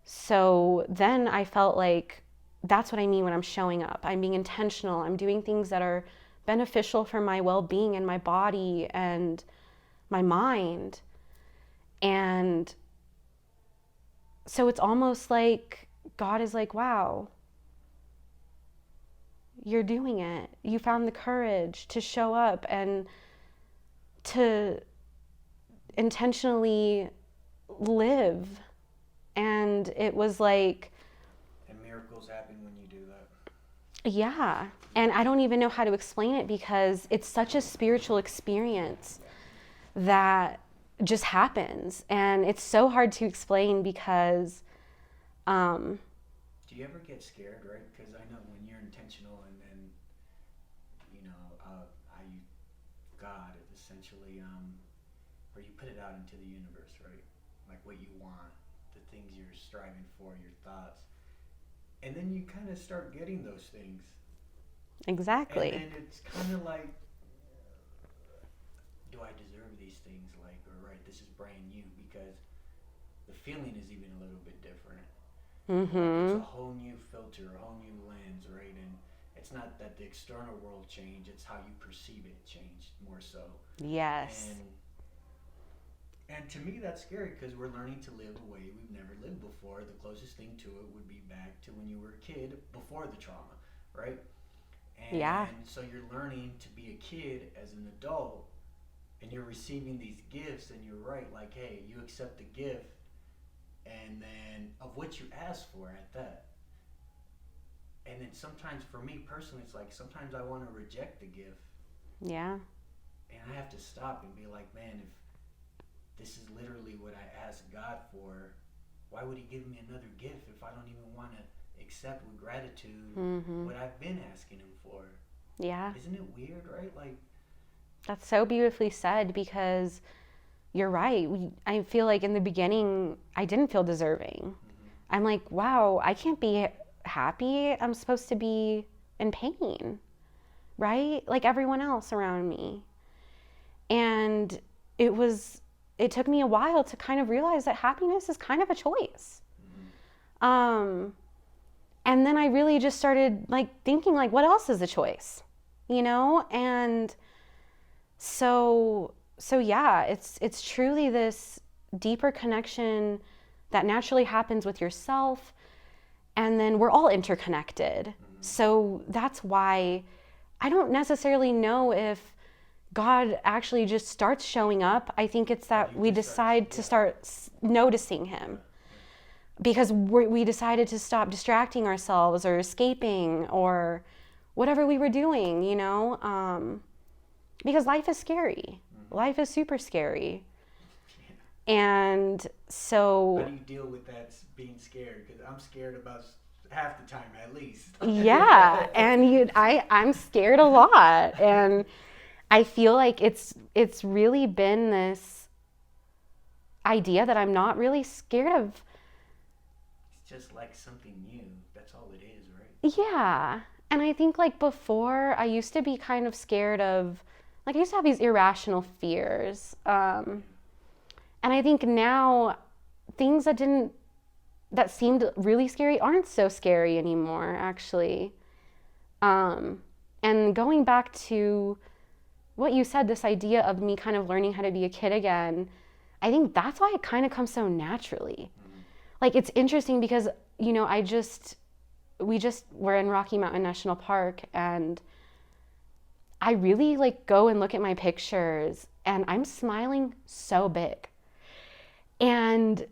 so then I felt like that's what I mean when I'm showing up. I'm being intentional. I'm doing things that are beneficial for my well-being and my body and my mind. And so it's almost like God is like, wow, you're doing it. You found the courage to show up and to intentionally live. And it was like, And miracles happen when you do that. yeah. And I don't even know how to explain it because it's such a spiritual experience that just happens. And it's so hard to explain because Do you ever get scared, right? Because I know when you're intentional and then, I God essentially, or you put it out into the universe, right? Like what you want, the things you're striving for, your thoughts. And then you kind of start getting those things. exactly. And then it's kind of like, do I deserve these things? Like, or right, this is brand new because the feeling is even a little bit different. Like it's a whole new filter, a whole new lens, right? And it's not that the external world changed, it's how you perceive it changed more so. Yes. And to me that's scary because we're learning to live a way we've never lived before. The closest thing to it would be back to when you were a kid before the trauma, right? And Yeah. so you're learning to be a kid as an adult and you're receiving these gifts and you're right, like, hey, you accept the gift and then of what you asked for at that. And then sometimes for me personally, it's like sometimes I want to reject the gift. Yeah. And I have to stop and be like, man, if this is literally what I asked God for, why would he give me another gift if I don't even want to accept with gratitude what I've been asking him for? Yeah. Isn't it weird, right? Like, that's so beautifully said because you're right. I feel like in the beginning, I didn't feel deserving. I'm like, wow, I can't be happy. I'm supposed to be in pain, right? Like everyone else around me. And it took me a while to kind of realize that happiness is kind of a choice. And then I really just started like thinking like, what else is a choice? And so yeah, it's truly this deeper connection that naturally happens with yourself. And then we're all interconnected. So that's why I don't necessarily know if God actually just starts showing up. I think it's that we decide to start noticing him because we decided to stop distracting ourselves or escaping or whatever we were doing, because life is scary. Life is super scary. And so... how do you deal with that being scared? Because I'm scared about half the time at least. Yeah, and I'm scared a lot. And I feel like it's really been this idea that I'm not really scared of. It's just like something new. That's all it is, right? Yeah. And I think like before, I used to be kind of scared of, like I used to have these irrational fears. And I think now things that seemed really scary aren't so scary anymore, actually. And going back to what you said, this idea of me kind of learning how to be a kid again, I think that's why it kind of comes so naturally. Like it's interesting because, we're in Rocky Mountain National Park and I really like go and look at my pictures and I'm smiling so big. And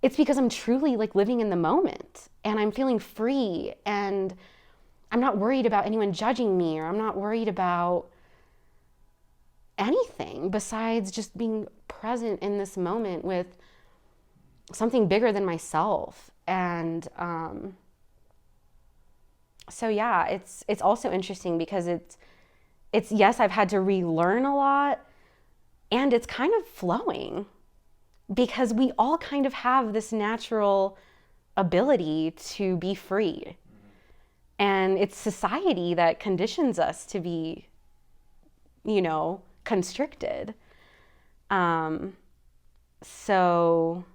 it's because I'm truly like living in the moment and I'm feeling free and I'm not worried about anyone judging me or I'm not worried about anything besides just being present in this moment with something bigger than myself. And so yeah, it's also interesting because it's yes, I've had to relearn a lot and it's kind of flowing because we all kind of have this natural ability to be free. And it's society that conditions us to be, constricted. Um, so,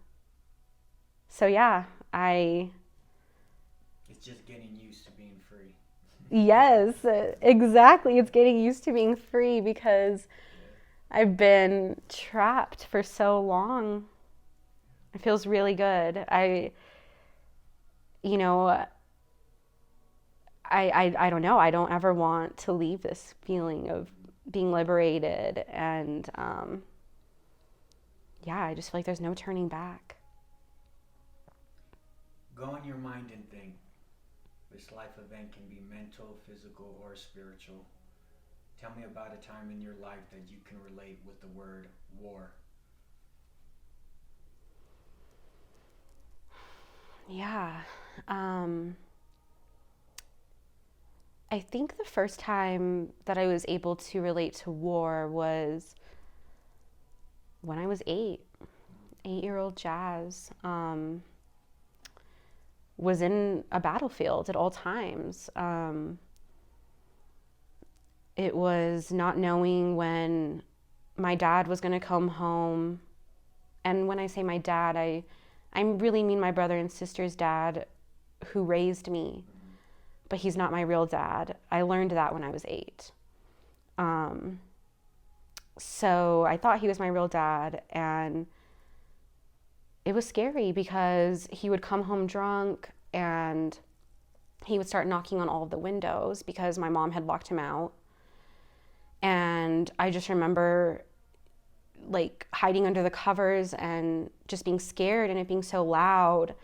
so yeah, It's just getting used to being free. yes, exactly. It's getting used to being free because I've been trapped for so long. It feels really good. You know, I don't know. I don't ever want to leave this feeling of being liberated. And yeah, I just feel like there's no turning back. Go in your mind and think. This life event can be mental, physical, or spiritual. Tell me about a time in your life that you can relate with the word war. Yeah. Um, I think the first time that I was able to relate to war was when I was 8. 8-year-old Jazz was in a battlefield at all times. It was not knowing when my dad was going to come home. And when I say my dad, I really mean my brother and sister's dad who raised me. But he's not my real dad. I learned that when I was 8. So I thought he was my real dad, and it was scary because he would come home drunk and he would start knocking on all of the windows because my mom had locked him out. And I just remember like hiding under the covers and just being scared, and it being so loud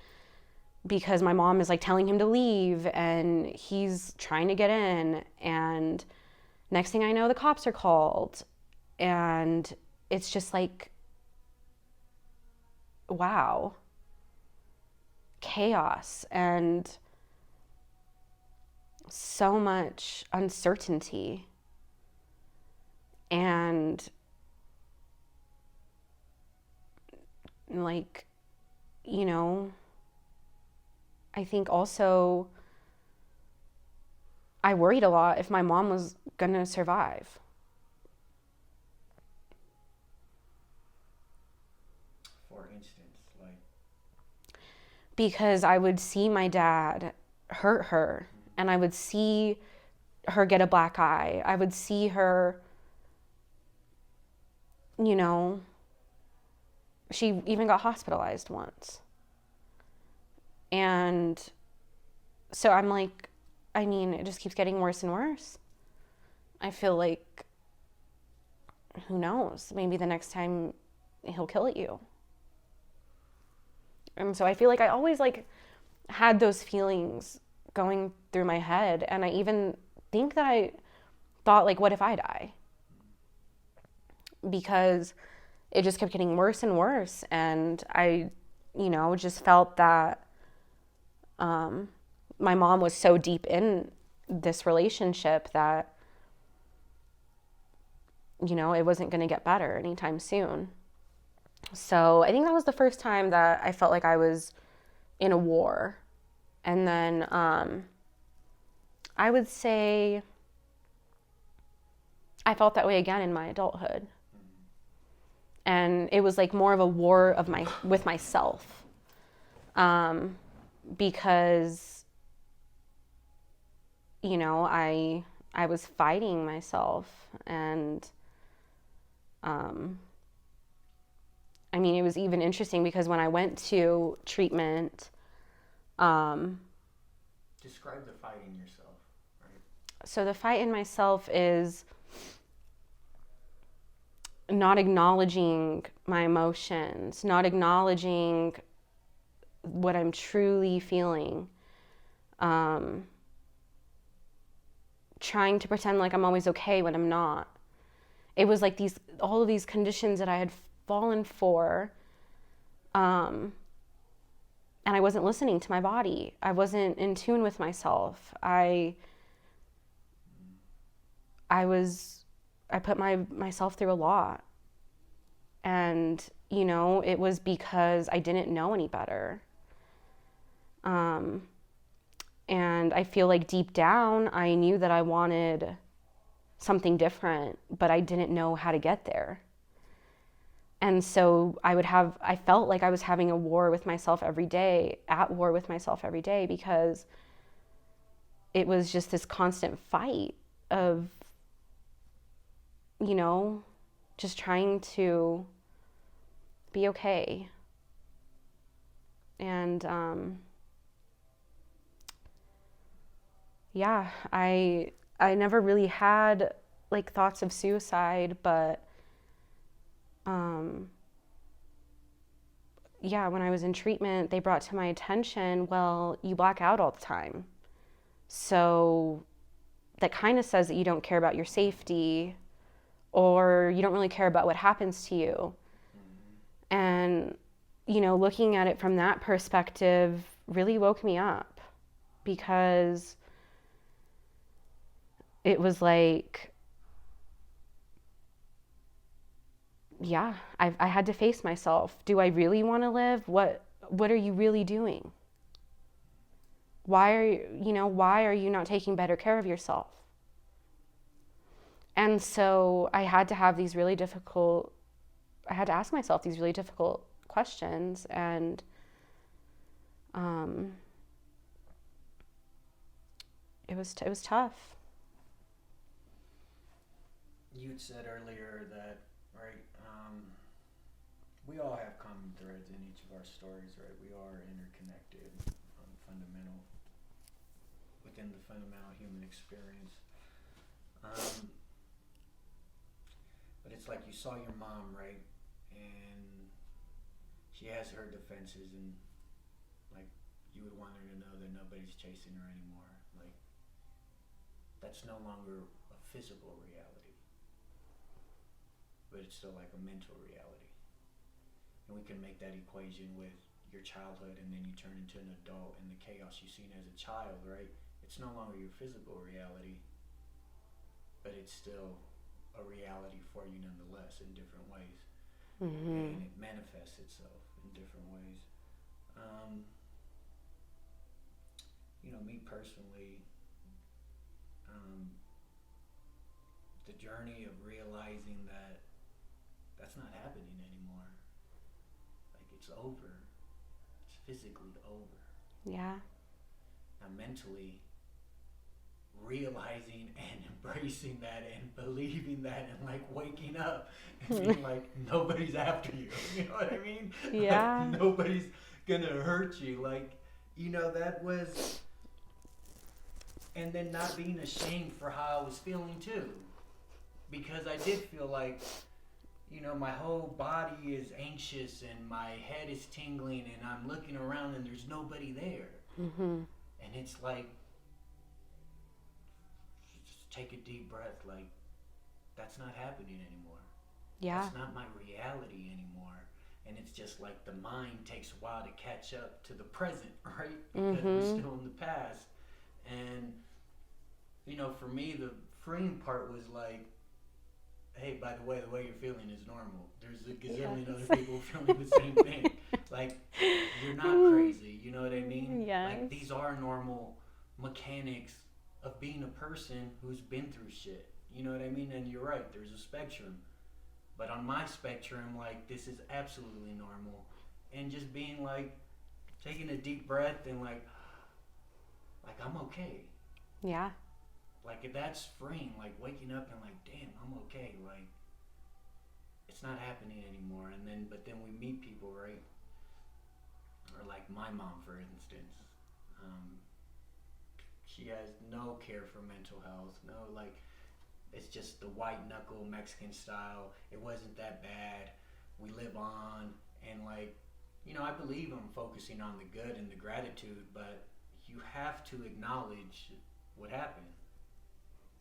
because my mom is like telling him to leave and he's trying to get in, and next thing I know the cops are called, and it's just like, wow, chaos and so much uncertainty. And like, I think also I worried a lot if my mom was gonna survive. For instance, like, Because I would see my dad hurt her, and I would see her get a black eye. I would see her, she even got hospitalized once. And so I'm like, it just keeps getting worse and worse. I feel like, who knows? Maybe the next time he'll kill you. And so I feel like I always like had those feelings going through my head. And I even think that I thought, like, what if I die? Because it just kept getting worse and worse. And I, just felt that my mom was so deep in this relationship that, it wasn't going to get better anytime soon. So I think that was the first time that I felt like I was in a war. And then I would say I felt that way again in my adulthood. And it was like more of a war with myself. Because, I was fighting myself. And it was even interesting because when I went to treatment, describe the fight in yourself, right? so the fight in myself is not acknowledging my emotions, not acknowledging what I'm truly feeling, trying to pretend like I'm always okay when I'm not. It was like all of these conditions that I had fallen for, and I wasn't listening to my body. I wasn't in tune with myself. I put myself through a lot. And, you know, it was because I didn't know any better. Um, and I feel like deep down, I knew that I wanted something different, but I didn't know how to get there. And so I felt like I was having a war with myself every day, at war with myself every day, because it was just this constant fight of, you know, just trying to be okay. And yeah, I never really had like thoughts of suicide, but um, yeah, when I was in treatment, they brought to my attention, well, you black out all the time. So that kind of says that you don't care about your safety or you don't really care about what happens to you. And, you know, looking at it from that perspective really woke me up because it was like, yeah, I had to face myself. Do I really want to live? What are you really doing? Why are you not taking better care of yourself? And so I had to have these really difficult, I had to ask myself these really difficult questions. And um, it was tough. You had said earlier that, right, we all have common threads in each of our stories, right? We are interconnected on within the fundamental human experience. Um, but it's like you saw your mom, right? And she has her defenses, and like you would want her to know that nobody's chasing her anymore. Like that's no longer a physical reality, but it's still like a mental reality. And we can make that equation with your childhood, and then you turn into an adult, and the chaos you've seen as a child, right? It's no longer your physical reality, but it's still a reality for you nonetheless in different ways. Mm-hmm. And it manifests itself in different ways. Um, me personally, um, the journey of realizing that that's not happening anymore. Like it's over. It's physically over. Yeah. Now mentally, realizing and embracing that and believing that and like waking up and being like nobody's after you. You know what I mean? Like Yeah. nobody's gonna hurt you. Like that was, and then not being ashamed for how I was feeling too, because I did feel like my whole body is anxious and my head is tingling and I'm looking around and there's nobody there. Mm-hmm. And it's like, just take a deep breath. Like, that's not happening anymore. Yeah. That's not my reality anymore. And it's just like the mind takes a while to catch up to the present, right? Because we're still in the past. And, for me, the freeing part was like, hey, by the way you're feeling is normal. There's a gazillion other people feeling the same thing. Like, you're not crazy. You know what I mean? Yes. Like, these are normal mechanics of being a person who's been through shit. You know what I mean? And you're right, there's a spectrum. But on my spectrum, like, this is absolutely normal. And just being like, taking a deep breath and like I'm okay. Yeah. Like, that's freeing. Like, waking up and like, damn, I'm okay. Like, it's not happening anymore. But then we meet people, right? Or like my mom, for instance. She has no care for mental health. No, like, it's just the white knuckle Mexican style. It wasn't that bad. We live on. And like, I believe I'm focusing on the good and the gratitude, but you have to acknowledge what happened.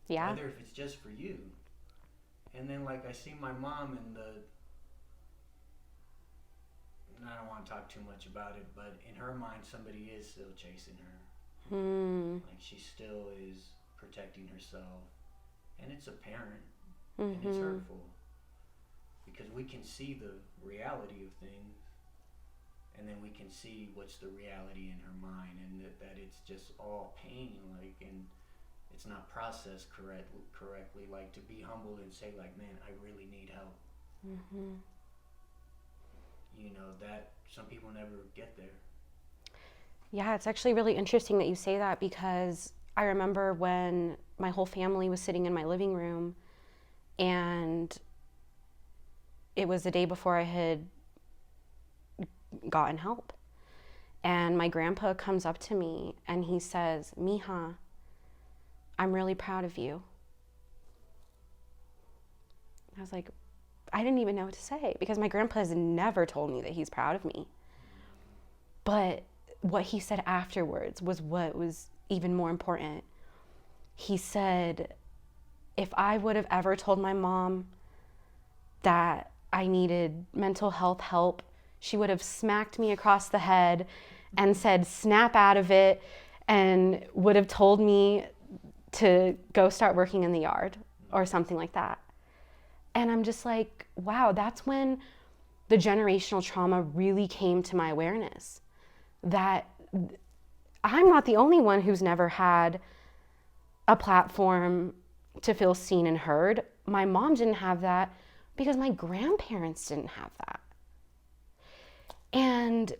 Yeah. Whether if it's just for you. And then like I see my mom and I don't want to talk too much about it, but in her mind somebody is still chasing her. Like she still is protecting herself. And it's apparent. And it's hurtful. because we can see the reality of things, and then we can see what's the reality in her mind, and that it's just all pain, like, and it's not processed correctly. Like, to be humble and say, like, man, I really need help. Mm-hmm. That some people never get there. Yeah, it's actually really interesting that you say that, because I remember when my whole family was sitting in my living room, and it was the day before I had gotten help. And my grandpa comes up to me and he says, "Mija, I'm really proud of you." I was like, I didn't even know what to say, because my grandpa has never told me that he's proud of me. But what he said afterwards was what was even more important. He said, if I would have ever told my mom that I needed mental health help, she would have smacked me across the head and said, snap out of it, and would have told me to go start working in the yard or something like that. And I'm just like, wow, that's when the generational trauma really came to my awareness, that I'm not the only one who's never had a platform to feel seen and heard. My mom didn't have that because my grandparents didn't have that. And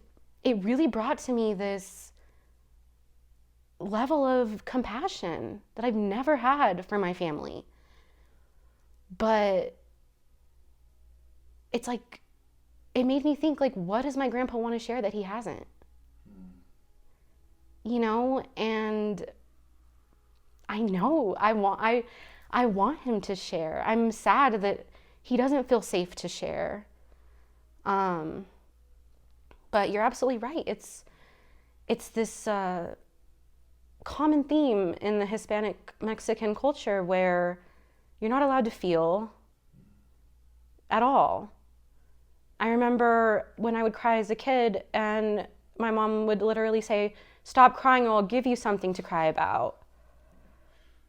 it really brought to me this level of compassion that I've never had for my family. But it's like, it made me think, like, what does my grandpa want to share that he hasn't? And I know I want him to share. I'm sad that he doesn't feel safe to share. But you're absolutely right. It's this common theme in the Hispanic Mexican culture where you're not allowed to feel at all. I remember when I would cry as a kid, and my mom would literally say, "Stop crying or I'll give you something to cry about."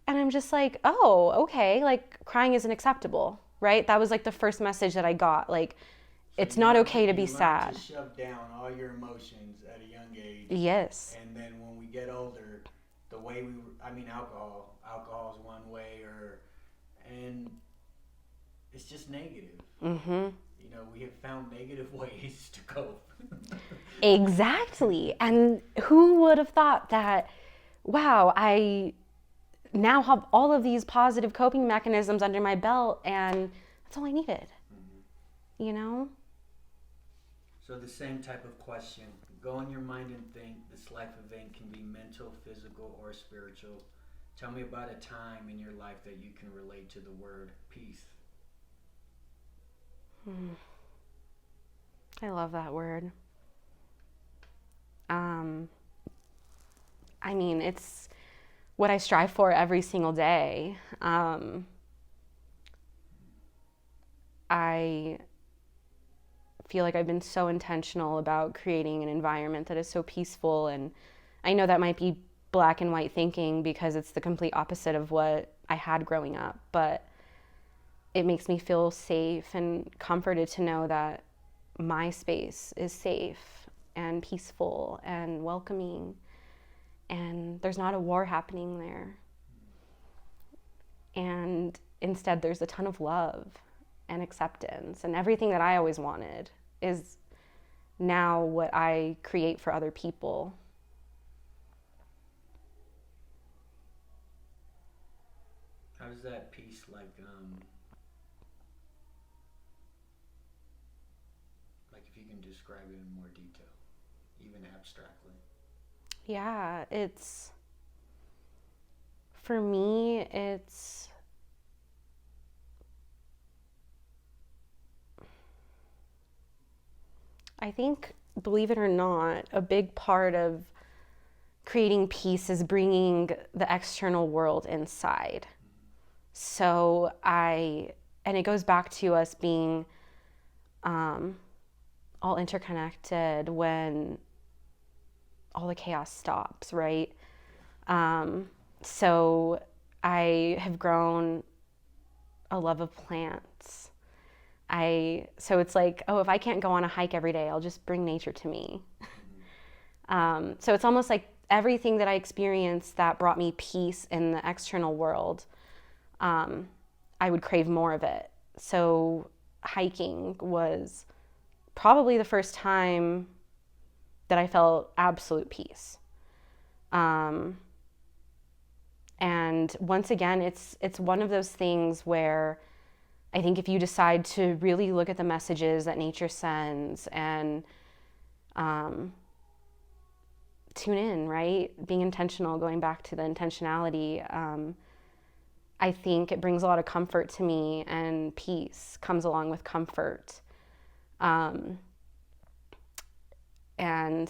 And I'm just like, oh, okay, like, crying isn't acceptable, right? That was like the first message that I got. Like, it's not okay to be sad. To shove down all your emotions at a young age. Yes. And then when we get older, the way alcohol is one way, and it's just negative. Mm-hmm. We have found negative ways to cope. Exactly. And who would have thought that, wow, I now have all of these positive coping mechanisms under my belt, and that's all I needed. Mm-hmm. So the same type of question. Go in your mind and think. This life event can be mental, physical, or spiritual. Tell me about a time in your life that you can relate to the word peace. I love that word. I mean, it's what I strive for every single day. I feel like I've been so intentional about creating an environment that is so peaceful, and I know that might be black and white thinking because it's the complete opposite of what I had growing up, but it makes me feel safe and comforted to know that my space is safe and peaceful and welcoming, and there's not a war happening there. And instead, there's a ton of love and acceptance, and everything that I always wanted is now what I create for other people. How does that peace, like if you can describe it in more detail, even abstractly? Yeah, for me, I think, believe it or not, a big part of creating peace is bringing the external world inside. So and it goes back to us being all interconnected when all the chaos stops, right? So I have grown a love of plants. So it's like, oh, if I can't go on a hike every day, I'll just bring nature to me. So it's almost like everything that I experienced that brought me peace in the external world, I would crave more of it. So hiking was probably the first time that I felt absolute peace. And once again, it's one of those things where I think if you decide to really look at the messages that nature sends and tune in, right? Being intentional, going back to the intentionality, I think it brings a lot of comfort to me, and peace comes along with comfort. And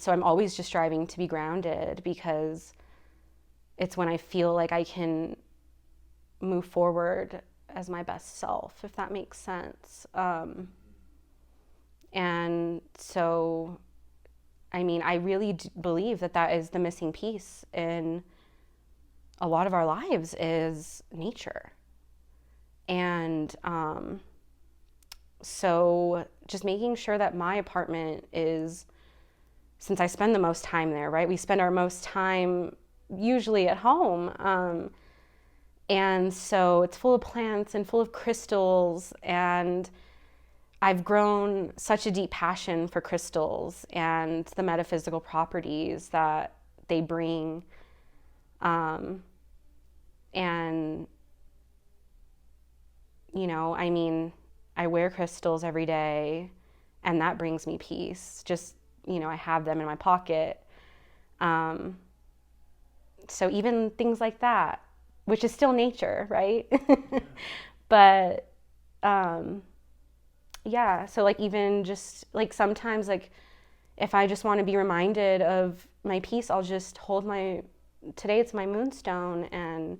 so I'm always just striving to be grounded, because it's when I feel like I can move forward as my best self, if that makes sense. And so, I mean, I really believe that that is the missing piece in a lot of our lives, is nature. And so just making sure that my apartment is, since I spend the most time there, right? We spend our most time usually at home. And so it's full of plants and full of crystals, and I've grown such a deep passion for crystals and the metaphysical properties that they bring. And, you know, I mean, I wear crystals every day, and that brings me peace. Just, you know, I have them in my pocket. So even things like that, which is still nature, right? But, yeah, so like even just like sometimes, like if I just want to be reminded of my peace, I'll just hold today it's my moonstone, and,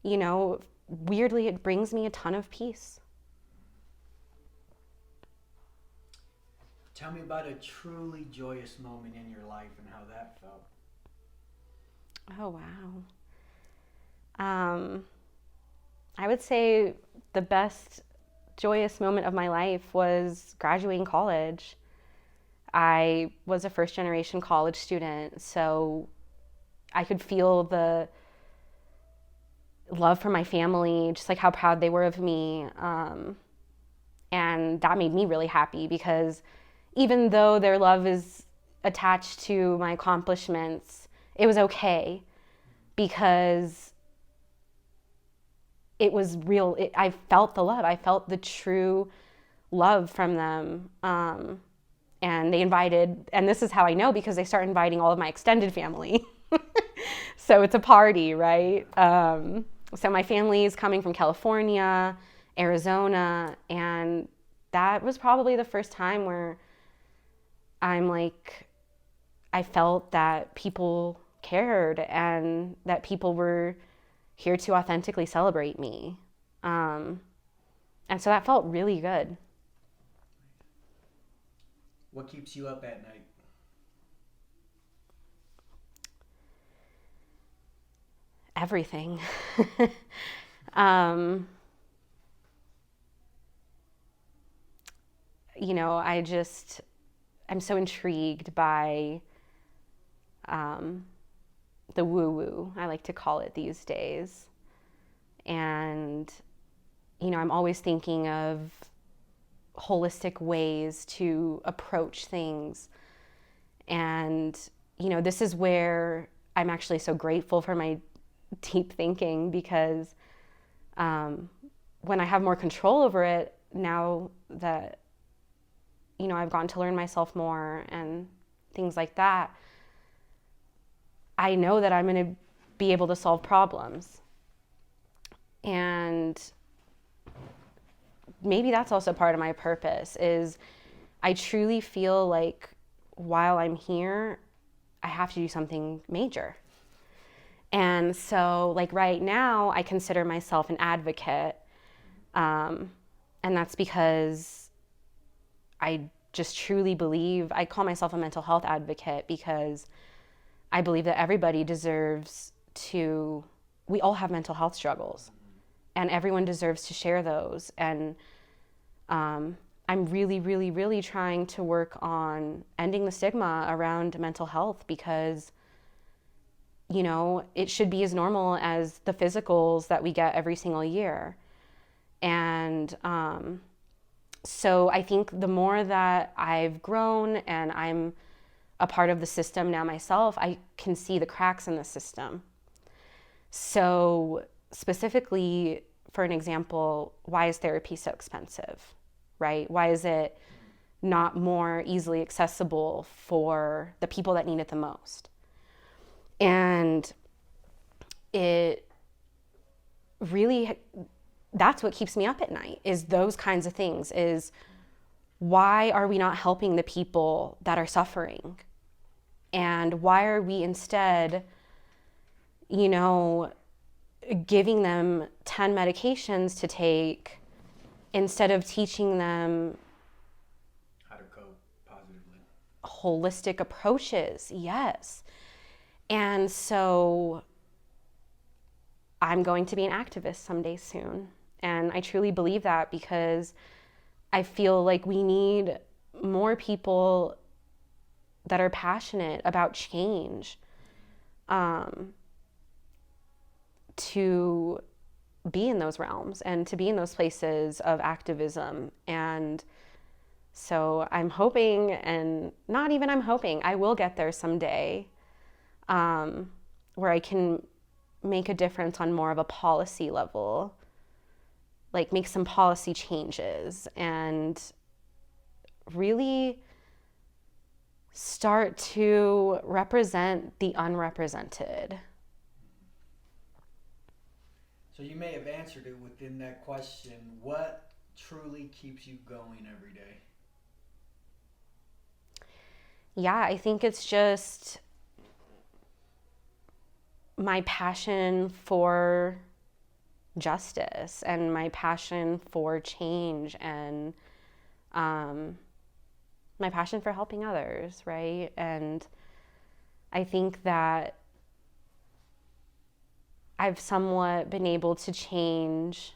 you know, weirdly it brings me a ton of peace. Tell me about a truly joyous moment in your life and how that felt. Oh, wow. I would say the best joyous moment of my life was graduating college. I was a first generation college student, so I could feel the love from my family, just like how proud they were of me. And that made me really happy, because even though their love is attached to my accomplishments, it was okay, because it was real. I felt the love. I felt the true love from them. And they invited, and this is how I know, because they start inviting all of my extended family. So it's a party, right? So my family is coming from California, Arizona, and that was probably the first time where I'm like, I felt that people cared and that people were here to authentically celebrate me. And so that felt really good. What keeps you up at night? Everything. um, you know, I'm so intrigued by the woo-woo, I like to call it these days. And, you know, I'm always thinking of holistic ways to approach things. And, you know, this is where I'm actually so grateful for my deep thinking, because when I have more control over it, now that, you know, I've gotten to learn myself more and things like that, I know that I'm going to be able to solve problems. And maybe that's also part of my purpose, is I truly feel like while I'm here, I have to do something major. And so, like right now, I consider myself an advocate. And that's because I just truly believe, I call myself a mental health advocate, because I believe that everybody deserves we all have mental health struggles, and everyone deserves to share those. And I'm really, really, really trying to work on ending the stigma around mental health because, it should be as normal as the physicals that we get every single year. And so I think the more that I've grown and I'm a part of the system now myself, I can see the cracks in the system. So, specifically, for an example, why is therapy so expensive, right? Why is it not more easily accessible for the people that need it the most? And it really, that's what keeps me up at night, is those kinds of things, is why are we not helping the people that are suffering? And why are we instead, giving them 10 medications to take instead of teaching them how to cope positively? Holistic approaches? Yes. And so I'm going to be an activist someday soon. And I truly believe that because I feel like we need more people that are passionate about change to be in those realms and to be in those places of activism. And so I'm hoping, and not even I'm hoping, I will get there someday, where I can make a difference on more of a policy level, like make some policy changes and really start to represent the unrepresented. So you may have answered it within that question. What truly keeps you going every day? Yeah, I think it's just my passion for justice and my passion for change and my passion for helping others, right? And I think that I've somewhat been able to change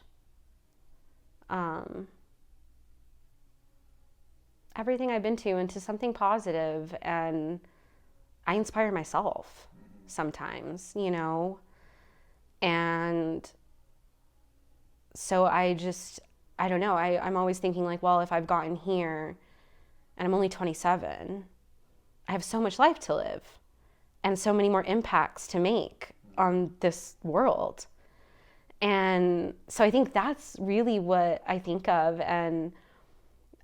everything I've been to into something positive, and I inspire myself sometimes, and so I don't know, I'm always thinking like, well, if I've gotten here and I'm only 27, I have so much life to live and so many more impacts to make on this world. And so I think that's really what I think of. And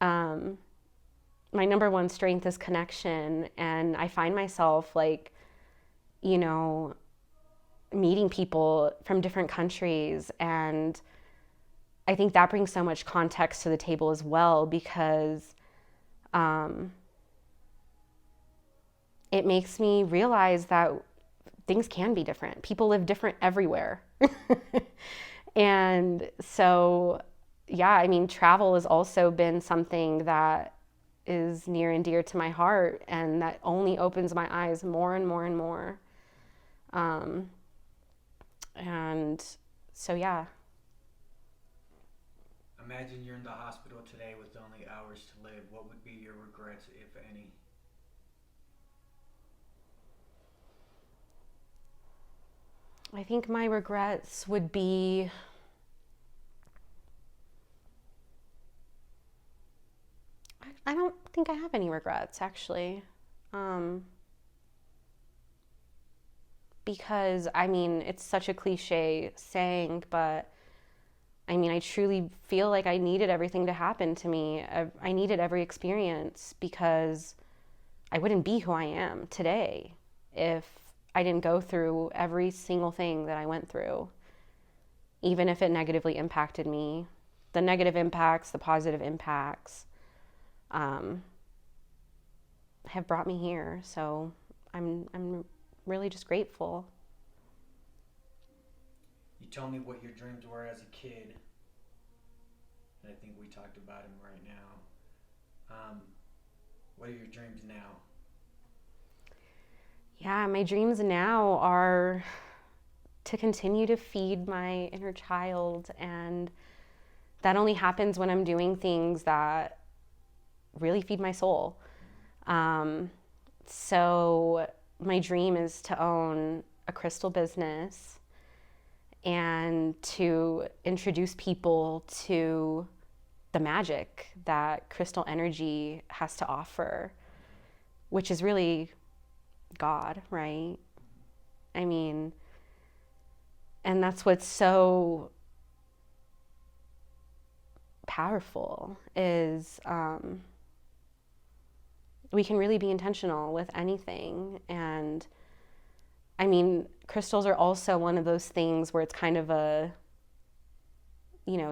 my number one strength is connection. And I find myself like, meeting people from different countries. And I think that brings so much context to the table as well, because it makes me realize that things can be different. People live different everywhere. And so, yeah, I mean, travel has also been something that is near and dear to my heart, and that only opens my eyes more and more and more. And so, yeah. Imagine you're in the hospital today with only hours to live. What would be your regrets, if any? I think my regrets would be I don't think I have any regrets, actually. Because, I mean, it's such a cliche saying, but I mean, I truly feel like I needed everything to happen to me. I needed every experience because I wouldn't be who I am today if I didn't go through every single thing that I went through, even if it negatively impacted me. The negative impacts, the positive impacts, have brought me here. So I'm really just grateful. You told me what your dreams were as a kid, and I think we talked about them right now. What are your dreams now? Yeah, my dreams now are to continue to feed my inner child, and that only happens when I'm doing things that really feed my soul. So my dream is to own a crystal business and to introduce people to the magic that crystal energy has to offer, which is really God, right? I mean, and that's what's so powerful is we can really be intentional with anything. And I mean, crystals are also one of those things where it's kind of a,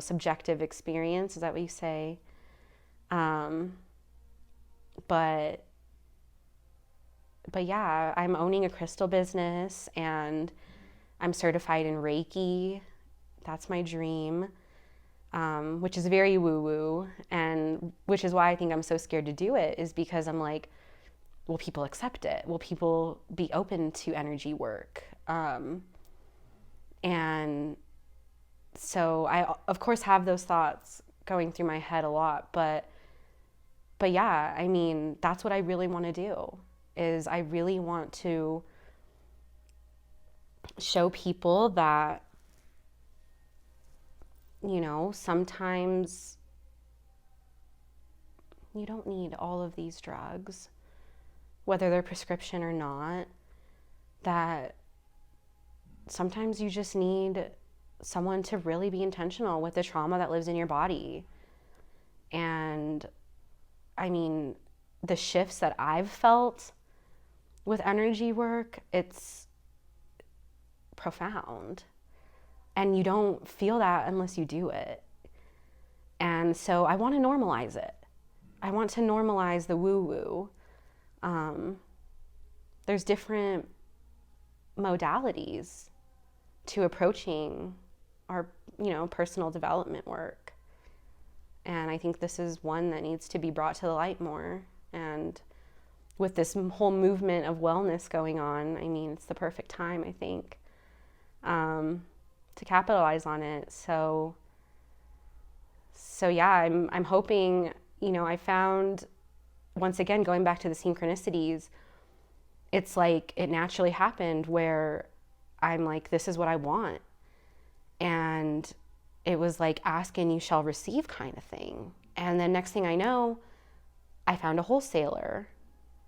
subjective experience. Is that what you say? But yeah, I'm owning a crystal business and I'm certified in Reiki. That's my dream, which is very woo-woo, and which is why I think I'm so scared to do it, is because I'm like, will people accept it? Will people be open to energy work? And so I, of course, have those thoughts going through my head a lot, but yeah, I mean, that's what I really want to do, is I really want to show people that, sometimes you don't need all of these drugs, whether they're prescription or not, that sometimes you just need someone to really be intentional with the trauma that lives in your body. And I mean, the shifts that I've felt with energy work, it's profound. And you don't feel that unless you do it. And so I want to normalize it. I want to normalize the woo-woo. There's different modalities to approaching our, personal development work. And I think this is one that needs to be brought to the light more. And with this whole movement of wellness going on, I mean, it's the perfect time, I think, to capitalize on it. So yeah, I'm hoping, I found, once again, going back to the synchronicities, it's like it naturally happened where I'm like, this is what I want. And it was like ask and you shall receive kind of thing. And then next thing I know, I found a wholesaler.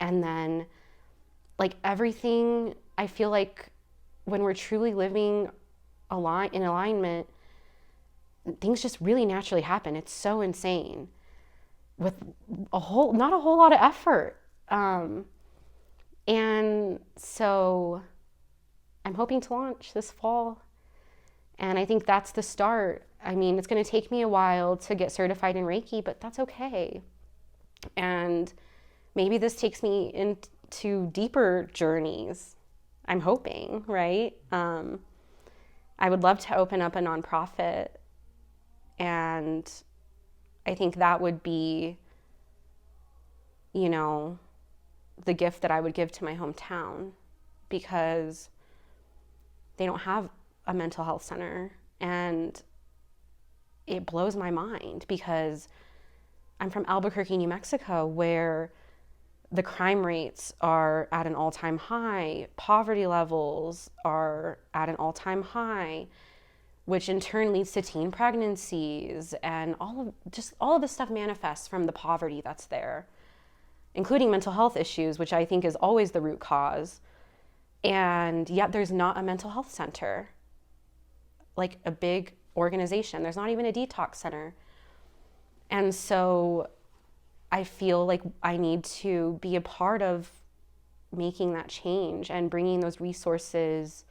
And then like everything, I feel like when we're truly living in alignment, things just really naturally happen. It's so insane with not a whole lot of effort. And so I'm hoping to launch this fall. And I think that's the start. I mean, it's going to take me a while to get certified in Reiki, but that's okay. And maybe this takes me into deeper journeys. I'm hoping, right? I would love to open up a nonprofit. And I think that would be, the gift that I would give to my hometown, because they don't have a mental health center. And it blows my mind because I'm from Albuquerque, New Mexico, where the crime rates are at an all-time high, poverty levels are at an all-time high, which in turn leads to teen pregnancies, and all of this stuff manifests from the poverty that's there, including mental health issues, which I think is always the root cause. And yet there's not a mental health center, like a big organization. There's not even a detox center. And so I feel like I need to be a part of making that change and bringing those resources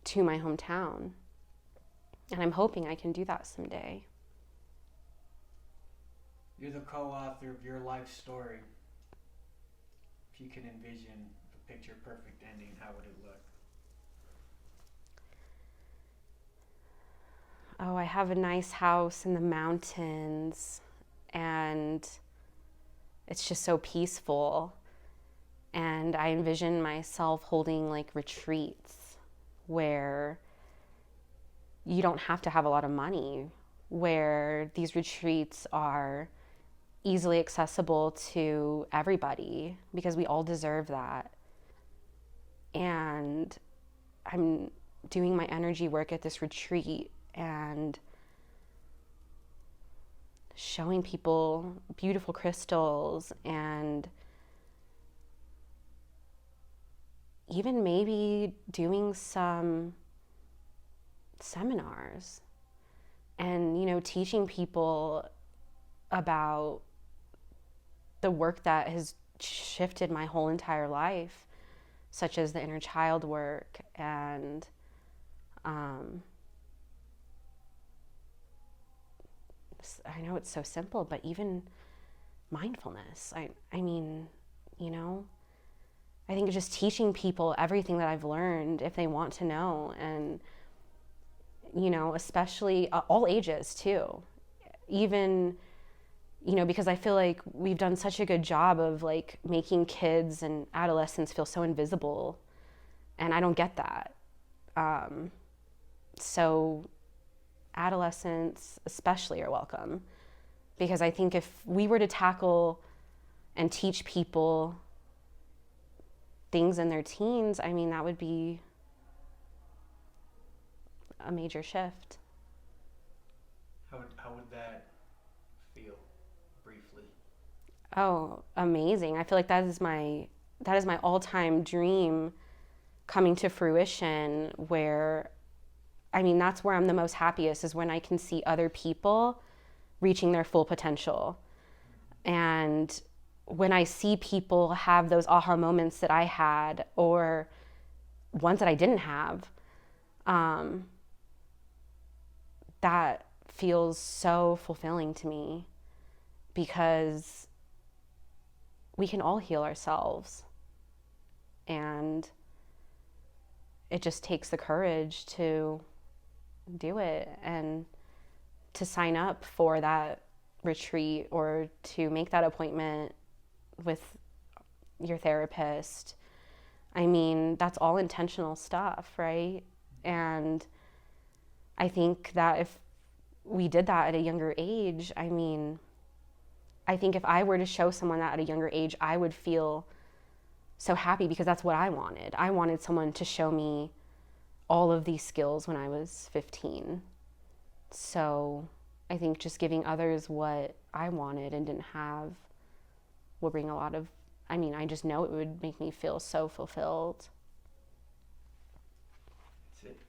to my hometown. And I'm hoping I can do that someday. You're the co-author of your life story. If you could envision a picture-perfect ending, how would it look? Oh, I have a nice house in the mountains, and it's just so peaceful. And I envision myself holding like retreats where you don't have to have a lot of money where these retreats are easily accessible to everybody because we all deserve that. And I'm doing my energy work at this retreat and showing people beautiful crystals and even maybe doing some seminars and, teaching people about the work that has shifted my whole entire life, such as the inner child work and I know it's so simple, but even mindfulness. I mean, you know, I think just teaching people everything that I've learned if they want to know, and, especially all ages too. Even, because I feel like we've done such a good job of like making kids and adolescents feel so invisible, and I don't get that. So adolescents especially are welcome, because I think if we were to tackle and teach people things in their teens, I mean, that would be a major shift. How would that feel, briefly? Oh, amazing. I feel like that is my all-time dream coming to fruition, where I mean, that's where I'm the most happiest, is when I can see other people reaching their full potential. And when I see people have those aha moments that I had, or ones that I didn't have, um, that feels so fulfilling to me, because we can all heal ourselves. And it just takes the courage to do it and to sign up for that retreat or to make that appointment with your therapist. I mean, that's all intentional stuff, right? And I think that if we did that at a younger age, I mean, I think if I were to show someone that at a younger age, I would feel so happy, because that's what I wanted. I wanted someone to show me all of these skills when I was 15. So I think just giving others what I wanted and didn't have will bring a lot of, I mean, I just know it would make me feel so fulfilled. That's it.